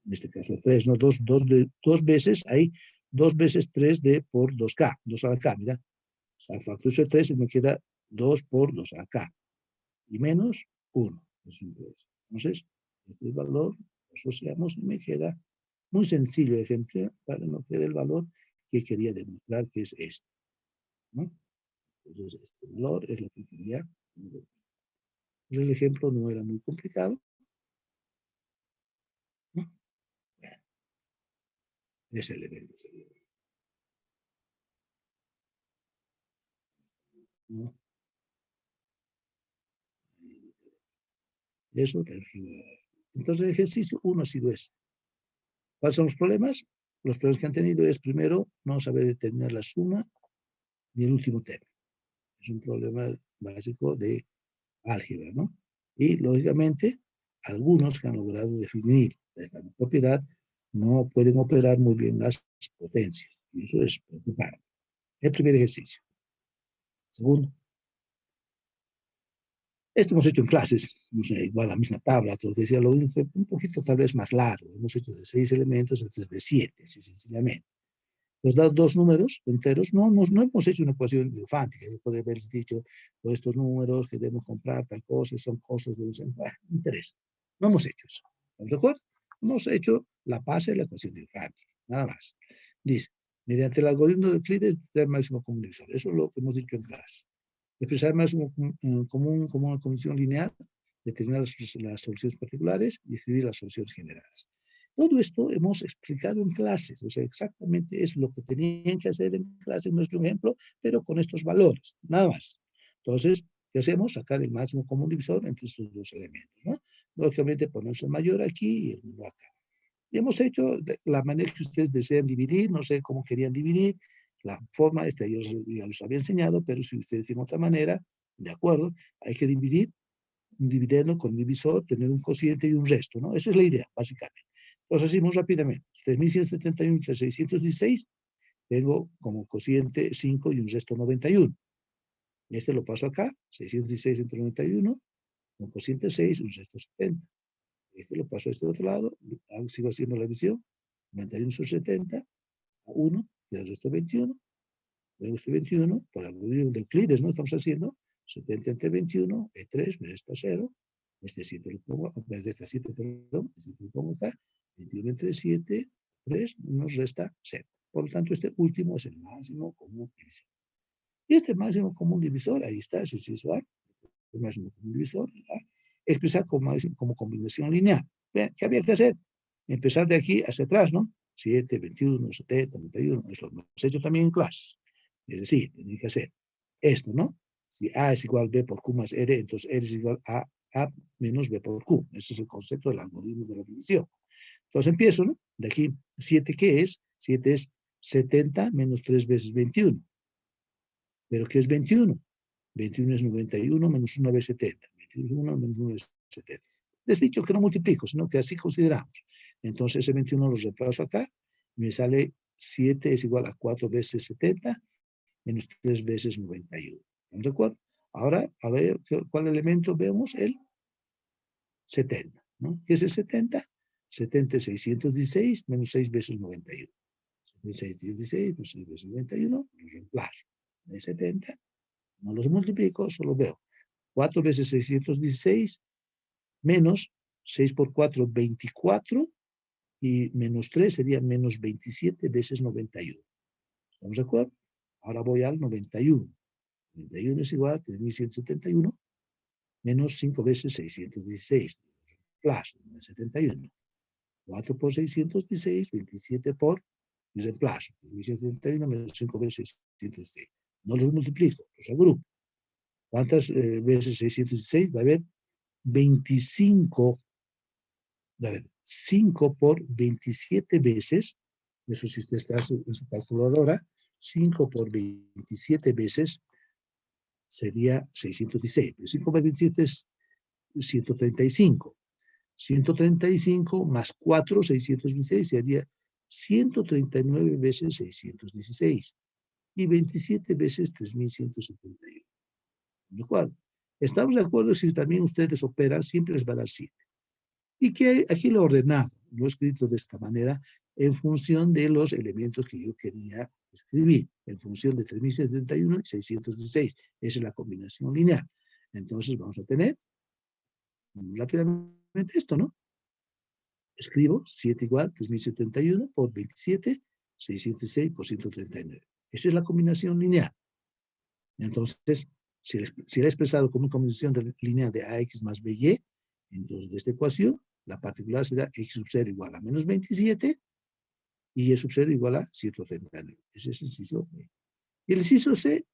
en este caso 3, ¿no? Dos veces, hay 2 veces 3 de por 2K, 2 a la K, mira. O sea, factorizo 3 y me queda 2 por 2 a la K. Y menos 1. Entonces, este valor lo asociamos y me queda muy sencillo ejemplo para no quede el valor que quería demostrar que es este, ¿no? Entonces, este valor es lo que quería. El ejemplo no era muy complicado, ¿no? Ese elemento sería, ¿no? Eso, entonces el ejercicio 1 ha sido ese. ¿Cuáles son los problemas? Los problemas que han tenido es, primero, no saber determinar la suma ni el último término. Es un problema básico de álgebra, ¿no? Y, lógicamente, algunos que han logrado definir esta propiedad no pueden operar muy bien las potencias. Y eso es preocupante. El primer ejercicio. Segundo, esto hemos hecho en clases, no sé, igual la misma tabla, todo lo que decía, lo único un poquito tal vez más largo. Hemos hecho de 6 elementos, este es de 7, así sencillamente. Los dados dos números enteros, no hemos hecho una ecuación diofántica. Yo podría haberles dicho, pues estos números que debemos comprar, tal cosa, son cosas de los... Bueno, no interesa. No hemos hecho eso. ¿Estamos de acuerdo? Hemos hecho la base de la ecuación diofántica, nada más. Dice, mediante el algoritmo de Euclides, el máximo común divisor. Eso es lo que hemos dicho en clase. Expresar el máximo común como una condición lineal, determinar las soluciones particulares y escribir las soluciones generales. Todo esto hemos explicado en clases, o sea, exactamente es lo que tenían que hacer en clase en nuestro ejemplo, pero con estos valores, nada más. Entonces, ¿qué hacemos? Sacar el máximo común divisor entre estos dos elementos, ¿no? Lógicamente ponemos el mayor aquí y el menor acá. Y hemos hecho la manera que ustedes desean dividir, no sé cómo querían dividir, la forma, esta yo ya los había enseñado, pero si ustedes tienen otra manera, de acuerdo, hay que dividir un dividendo con divisor, tener un cociente y un resto, ¿no? Esa es la idea, básicamente. Entonces, así muy rápidamente. 3.171 entre 616, tengo como cociente 5 y un resto 91. Este lo paso acá, 616 entre 91, con cociente 6, un resto 70. Este lo paso a este otro lado, sigo haciendo la división, 91 sobre 70, a 1, queda el resto 21. Luego este 21, por algoritmo de Euclides, ¿no? Estamos haciendo 70 entre 21, es 3, me resta 0. Este 7 lo pongo, de este 7, perdón, este lo pongo acá. 21 entre 7, 3, nos resta 0. Por lo tanto, este último es el máximo común divisor. Y este máximo común divisor, ahí está, es visual, el máximo común divisor, ¿verdad? Expresar como combinación lineal. Vean, ¿qué había que hacer? Empezar de aquí hacia atrás, ¿no? 7, 21, 70, 91. Eso lo hemos hecho también en clases. Es decir, tienen que hacer esto, ¿no? Si A es igual a B por Q más R, entonces R es igual a A menos B por Q. Ese es el concepto del algoritmo de la división. Entonces empiezo, ¿no? De aquí, 7, ¿qué es? 7 es 70 menos 3 veces 21. ¿Pero qué es 21? 21 es 91 menos 1 veces 70. 21 menos 1 veces 70. Les he dicho que no multiplico, sino que así consideramos. Entonces ese 21 lo reemplazo acá. Me sale 7 es igual a 4 veces 70 menos 3 veces 91. ¿Estamos de acuerdo? Ahora, a ver, ¿cuál elemento vemos? El 70, ¿no? ¿Qué es el 70? 70 es 616 menos 6 veces 91. 616 menos 6 veces 91, los reemplazo. De 70, no los multiplico, solo veo 4 veces 616 menos 6 por 4, 24, y menos 3 sería menos 27 veces 91. ¿Estamos de acuerdo? Ahora voy al 91. 91 es igual a 3171 menos 5 veces 616. Plazo, 71. 4 por 616, 27 por reemplazo. 3171 menos 5 veces 616. No los multiplico, los agrupo. ¿Cuántas veces 616? Va a haber 25. Va a haber 5 por 27 veces. Eso si usted está en su calculadora. 5 por 27 veces sería 616. 5 por 27 es 135. 135 más 4, 616, sería 139 veces 616 y 27 veces 3171. ¿De acuerdo? Estamos de acuerdo si también ustedes operan, siempre les va a dar 7. Y que aquí lo he ordenado, lo he escrito de esta manera en función de los elementos que yo quería escribir, en función de 3071 y 616. Esa es la combinación lineal. Entonces vamos a tener rápidamente esto, ¿no? Escribo 7 igual 3071 por 27, 606 por 139. Esa es la combinación lineal. Entonces, si la he expresado como una combinación lineal de AX más BY, entonces de esta ecuación, la particular será X sub 0 igual a menos 27 y Y sub 0 igual a 139. Ese es el inciso B. Y el inciso C,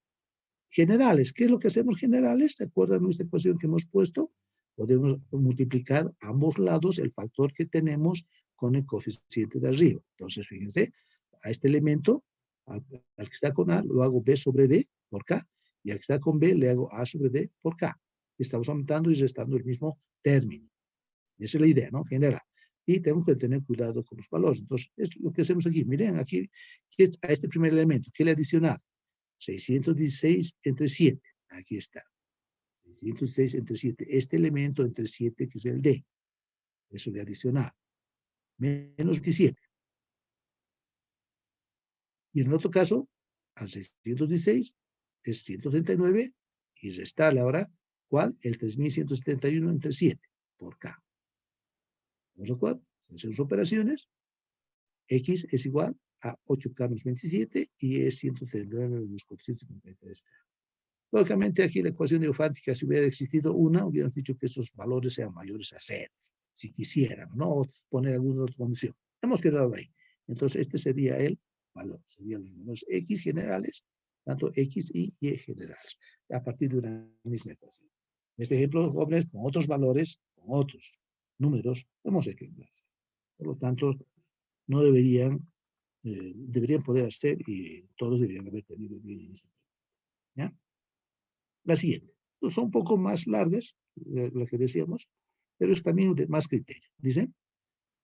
generales. ¿Qué es lo que hacemos generales? ¿Se acuerdan de esta ecuación que hemos puesto? Podemos multiplicar ambos lados el factor que tenemos con el coeficiente de arriba. Entonces, fíjense, a este elemento, al que está con A, lo hago B sobre D por K, y al que está con B, le hago A sobre D por K. Estamos aumentando y restando el mismo término. Esa es la idea, ¿no? General. Y tengo que tener cuidado con los valores. Entonces, es lo que hacemos aquí. Miren, aquí, a este primer elemento, ¿qué le adicionar? 616 entre 7. Aquí está. 606 entre 7. Este elemento entre 7, que es el D. Eso le adicionar. Menos 27. Y en el otro caso, al 616 es 139 y restarle ahora, ¿cuál? El 3171 entre 7 por K. ¿Estamos de acuerdo? Hacen sus operaciones. X es igual a 8K menos 27 y es 139 menos 453K. Lógicamente aquí la ecuación diofántica, si hubiera existido una, hubiéramos dicho que esos valores sean mayores a 0, si quisieran, ¿no? O poner alguna otra condición. Hemos quedado ahí. Entonces este sería el valor, serían los números X generales, tanto X y Y generales, a partir de una misma ecuación. En este ejemplo, jóvenes, con otros valores, con otros números, hemos hecho en clase. Por lo tanto, no deberían poder hacer y todos deberían haber tenido bien en este. ¿Ya? La siguiente. Son un poco más largas, lo que decíamos, pero es también de más criterio. Dice,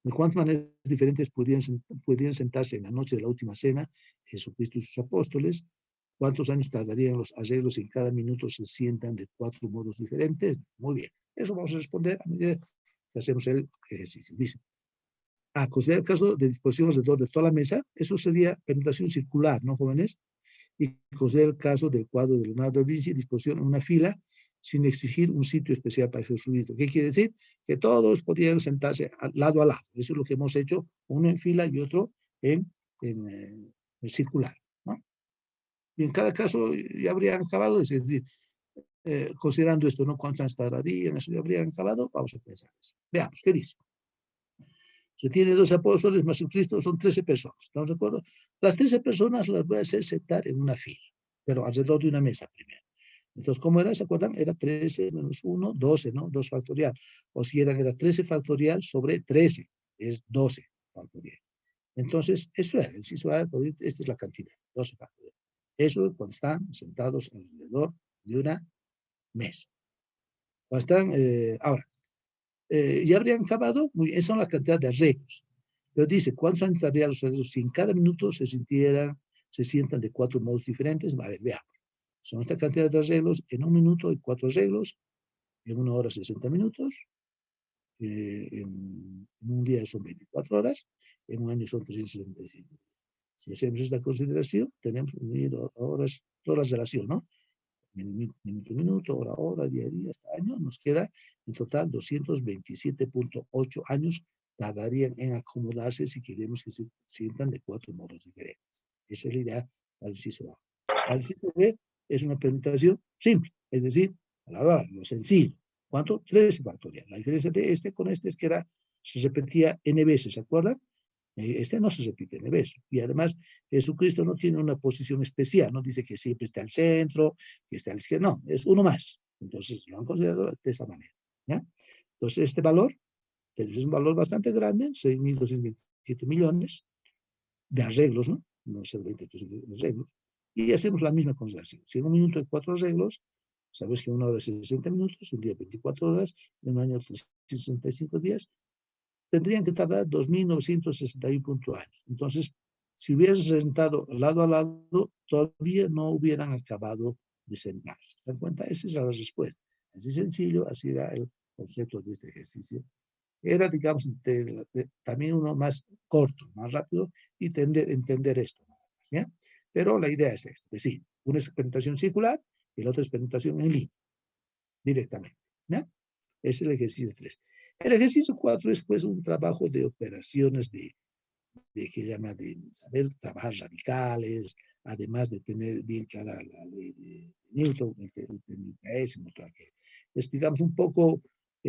¿de cuántas maneras diferentes podían sentarse en la noche de la última cena Jesucristo y sus apóstoles? ¿Cuántos años tardarían los arreglos si en cada minuto se sientan de 4 modos diferentes? Muy bien. Eso vamos a responder a medida que hacemos el ejercicio. Dice, considerar el caso de disposición alrededor de toda la mesa, eso sería permutación circular, ¿no, jóvenes? Y considera el caso del cuadro de Leonardo da Vinci, disposición en una fila sin exigir un sitio especial para Jesucristo. ¿Qué quiere decir? Que todos podían sentarse lado a lado. Eso es lo que hemos hecho, uno en fila y otro en circular, ¿no? Y en cada caso ya habrían acabado, es decir, considerando esto, ¿no? ¿Cuántas tardarían? Eso ya habrían acabado. Vamos a pensar eso. Veamos, ¿qué dice? Se tiene 12 apóstoles más el Cristo, son 13 personas. ¿Estamos de acuerdo? Las 13 personas las voy a hacer sentar en una fila, pero alrededor de una mesa primero. Entonces, ¿cómo era? ¿Se acuerdan? Era 13 menos 1, 12, ¿no? 2 factorial. O si era 13 factorial sobre 13, es 12 factorial. Entonces, eso era, el inciso A, esta es la cantidad, 12 factorial. Eso es cuando están sentados alrededor de una mesa. Cuando están, ahora, ya habrían acabado, muy bien, esa son la cantidad de arreglos. Pero dice, ¿cuántos estarían los arreglos? Si en cada minuto se sientan de 4 modos diferentes, a ver, veamos. Son esta cantidad de arreglos, en un minuto hay 4 arreglos, en una hora 60 minutos, en un día son 24 horas, en un año son 365. Si hacemos esta consideración, tenemos horas, toda la relación, ¿no? Minuto, hora, día, hasta año, nos queda en total 227.8 años tardarían en acomodarse si queremos que se sientan de 4 modos diferentes. Esa es la idea al inciso A. Al inciso B es una presentación simple, es decir, a la hora, lo sencillo. ¿Cuánto? 3 factorial. La diferencia de este con este es que se repetía n veces, ¿se acuerdan? Este no se repite en el verso. Y además, Jesucristo no tiene una posición especial, no dice que siempre está al centro, que está a la izquierda, no, es uno más. Entonces, lo han considerado de esa manera. ¿Ya? Entonces, este valor es un valor bastante grande, 6.227 millones de arreglos, ¿no? No sé, 23 arreglos. Y hacemos la misma consideración. Si en un minuto hay 4 arreglos, sabes que una hora es 60 minutos, un día 24 horas, en un año 365 días, tendrían que tardar 2.961 años. Entonces, si hubieran sentado lado a lado, todavía no hubieran acabado de sentarse. ¿Se dan cuenta? Esa es la respuesta. Así sencillo, así era el concepto de este ejercicio. Era, digamos, también uno más corto, más rápido, y entender esto. ¿Ya? Pero la idea es esto, es decir, una es presentación circular y la otra es presentación en línea, directamente. ¿Ya? Ese es el ejercicio 3. El ejercicio 4 es pues un trabajo de operaciones que llama de saber trabajar radicales, además de tener bien clara la ley de Newton, el motor aquel. Es, digamos, un poco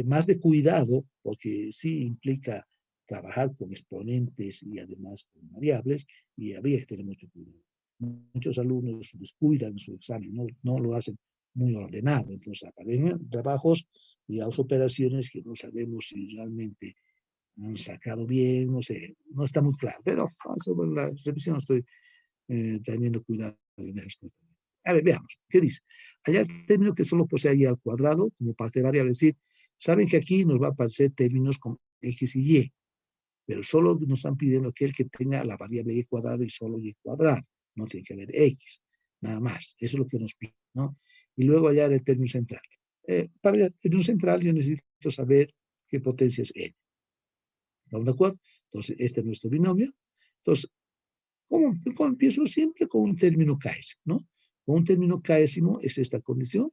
más de cuidado, porque sí implica trabajar con exponentes y además con variables, y habría que tener mucho cuidado. Muchos alumnos descuidan su examen, no lo hacen muy ordenado, entonces aparecen trabajos y operaciones que no sabemos si realmente han sacado bien, no sé, no está muy claro, pero sobre la revisión estoy teniendo cuidado en esas cosas. A ver, veamos, ¿qué dice? Allá el término que solo posee ahí al cuadrado como parte variable, es decir, saben que aquí nos va a aparecer términos con X y Y, pero solo nos están pidiendo que tenga la variable Y cuadrado y solo Y cuadrado, no tiene que haber X, nada más, eso es lo que nos pide, ¿no? Y luego allá el término central. Para el término central yo necesito saber qué potencia es N. ¿Estamos de acuerdo? Entonces, este es nuestro binomio. Entonces, ¿cómo empiezo? Siempre con un término késimo, ¿no? Con un término késimo es esta condición,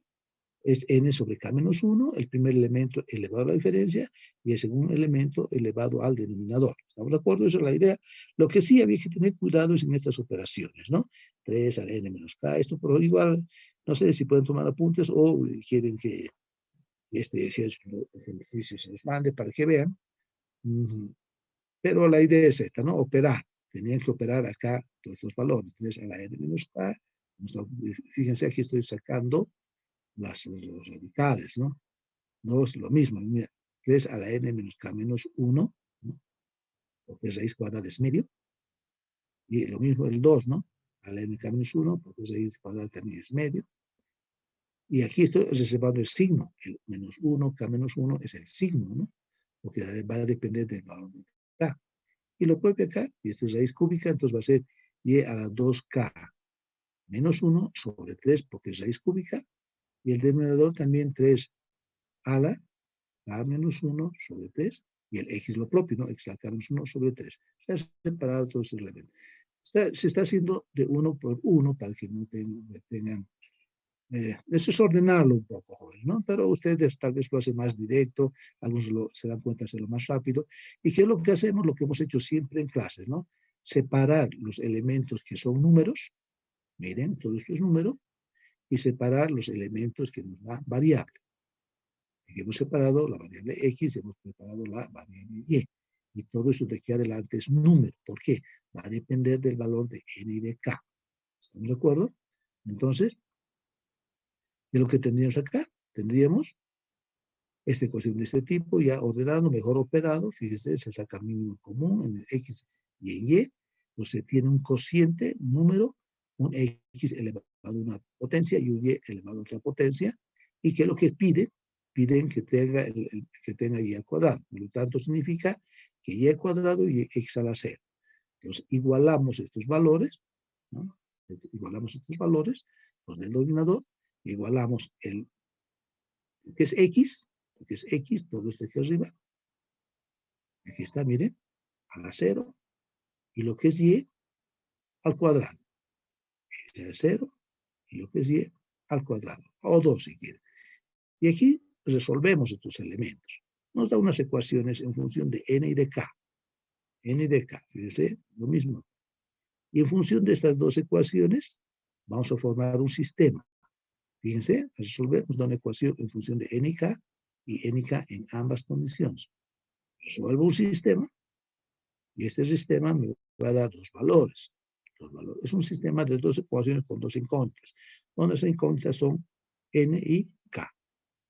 es n sobre k menos 1, el primer elemento elevado a la diferencia, y el segundo elemento elevado al denominador. ¿Estamos de acuerdo? Esa es la idea. Lo que sí había que tener cuidado es en estas operaciones, ¿no? 3 a la n menos k, esto, pero igual, no sé si pueden tomar apuntes o quieren que este ejercicio se los mande para que vean. Pero la idea es esta, ¿no? Operar. Tenían que operar acá todos estos valores. 3 a la n menos k. Fíjense, aquí estoy sacando los radicales, ¿no? No es lo mismo. Mira, 3 a la n menos k menos 1, ¿no? Porque raíz cuadrada es medio. Y lo mismo el 2, ¿no? A la n k menos 1, porque raíz cuadrada también es medio. Y aquí estoy reservando el signo. El menos 1, k menos 1 es el signo, ¿no? Porque va a depender del valor de k. Y lo propio acá, y esto es raíz cúbica, entonces va a ser y a la 2k menos 1 sobre 3, porque es raíz cúbica, y el denominador también 3 a la k menos 1 sobre 3, y el x lo propio, ¿no? X a la k menos 1 sobre 3. Se ha separado todos esos elementos. Se está haciendo de uno por uno para que no tengan... eso es ordenarlo un poco, joven, ¿no? Pero ustedes tal vez lo hacen más directo, algunos se dan cuenta de hacerlo más rápido. ¿Y qué es lo que hacemos? Lo que hemos hecho siempre en clases, ¿no? Separar los elementos que son números, miren, todo esto es número, y separar los elementos que nos da variable. Y hemos separado la variable X y hemos separado la variable Y. Y todo eso de aquí adelante es un número. ¿Por qué? Va a depender del valor de n y de k. ¿Estamos de acuerdo? Entonces, ¿qué es lo que tendríamos acá? Tendríamos esta ecuación de este tipo, ya ordenado, mejor operado. Fíjese, se saca mínimo común en el x y en y. Entonces tiene un cociente, un número, un x elevado a una potencia y un y elevado a otra potencia. ¿Y qué es lo que piden? Piden que tenga, que tenga y al cuadrado. Por lo tanto, significa que y al cuadrado y x a la 0. Entonces, igualamos estos valores, ¿no? Igualamos estos valores, los del denominador, igualamos el que es x, que es x, todo esto aquí arriba. Aquí está, miren, a la 0. Y lo que es y al cuadrado. X es 0 y lo que es y al cuadrado. O 2 si quieren. Y aquí resolvemos estos elementos. Nos da unas ecuaciones en función de n y de k. N y de k, fíjense, lo mismo. Y en función de estas dos ecuaciones, vamos a formar un sistema. Fíjense, resolver nos da una ecuación en función de n y k en ambas condiciones. Resuelvo un sistema y este sistema me va a dar dos valores. Es un sistema de dos ecuaciones con dos incógnitas. Donde las incógnitas son n y k.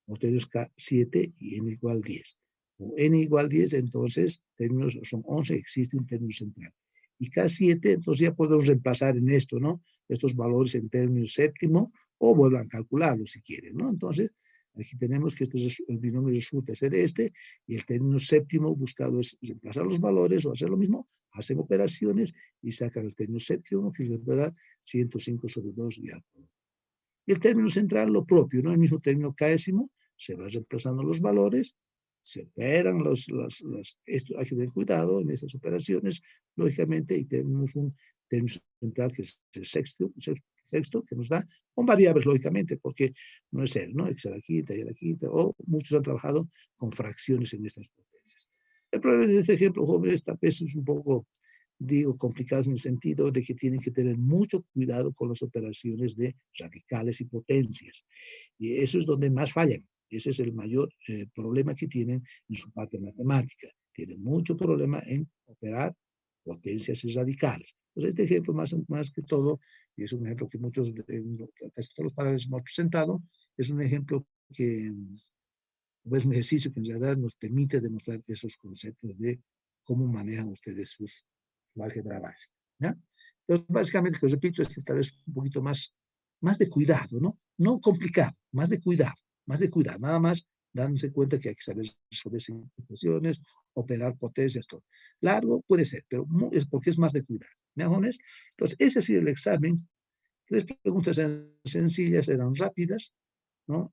Ustedes k 7 y n igual 10. O n igual 10, entonces términos son 11, existe un término central. Y K7, entonces ya podemos reemplazar en esto, ¿no? Estos valores en términos séptimo, o vuelvan a calcularlo si quieren, ¿no? Entonces, aquí tenemos que el binomio resulta ser este, y el término séptimo buscado es reemplazar los valores o hacer lo mismo, hacen operaciones y sacan el término séptimo, que les va a dar 105 sobre 2 y algo. Y el término central, lo propio, ¿no? El mismo término késimo, se va reemplazando los valores, se operan esto hay que tener cuidado en estas operaciones, lógicamente, y tenemos un término central que es el sexto, que nos da, con variables, lógicamente, porque no es cero, ¿no? X a la quinta y a la quinta, o muchos han trabajado con fracciones en estas potencias. El problema de este ejemplo, jóvenes, esta vez es un poco, digo, complicados en el sentido de que tienen que tener mucho cuidado con las operaciones de radicales y potencias. Y eso es donde más fallan. Ese es el mayor problema que tienen en su parte matemática. Tienen mucho problema en operar potencias y radicales. Entonces, este ejemplo más que todo, y es un ejemplo que muchos, casi todos los padres hemos presentado, es un ejemplo que es un ejercicio que en realidad nos permite demostrar esos conceptos de cómo manejan ustedes su álgebra básica. ¿Ya? Entonces, básicamente, lo que repito es que tal vez un poquito más de cuidado, ¿no? No complicado, más de cuidado, nada más dándose cuenta que hay que saber resolver situaciones, operar potencias, todo. Largo puede ser, pero es porque es más de cuidado. ¿Me hagones? Entonces, ese ha sido el examen. Tres preguntas eran sencillas, eran rápidas, ¿no?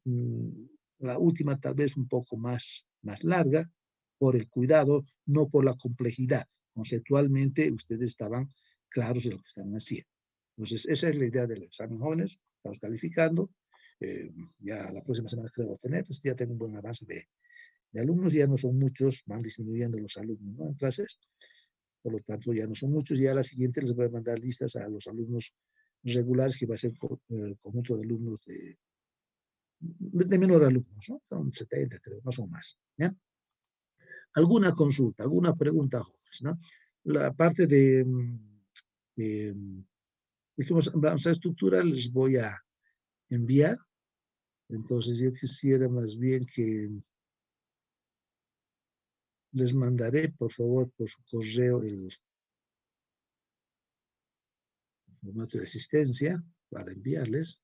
La última tal vez un poco más larga, por el cuidado, no por la complejidad. Conceptualmente ustedes estaban claros de lo que estaban haciendo. Entonces, esa es la idea del examen jóvenes, estamos calificando, ya la próxima semana creo tener, pues ya tengo un buen avance de alumnos, ya no son muchos, van disminuyendo los alumnos, ¿no? En clases, por lo tanto ya no son muchos, ya a la siguiente les voy a mandar listas a los alumnos regulares, que va a ser conjunto de alumnos de menor alumnos, ¿no? Son 70, creo, no son más. ¿Ya? ¿Alguna consulta, alguna pregunta, jóvenes? ¿No? La parte de dijimos, vamos a estructura, les voy a enviar. Entonces yo quisiera más bien que les mandaré, por favor, por su correo el formato de asistencia para enviarles.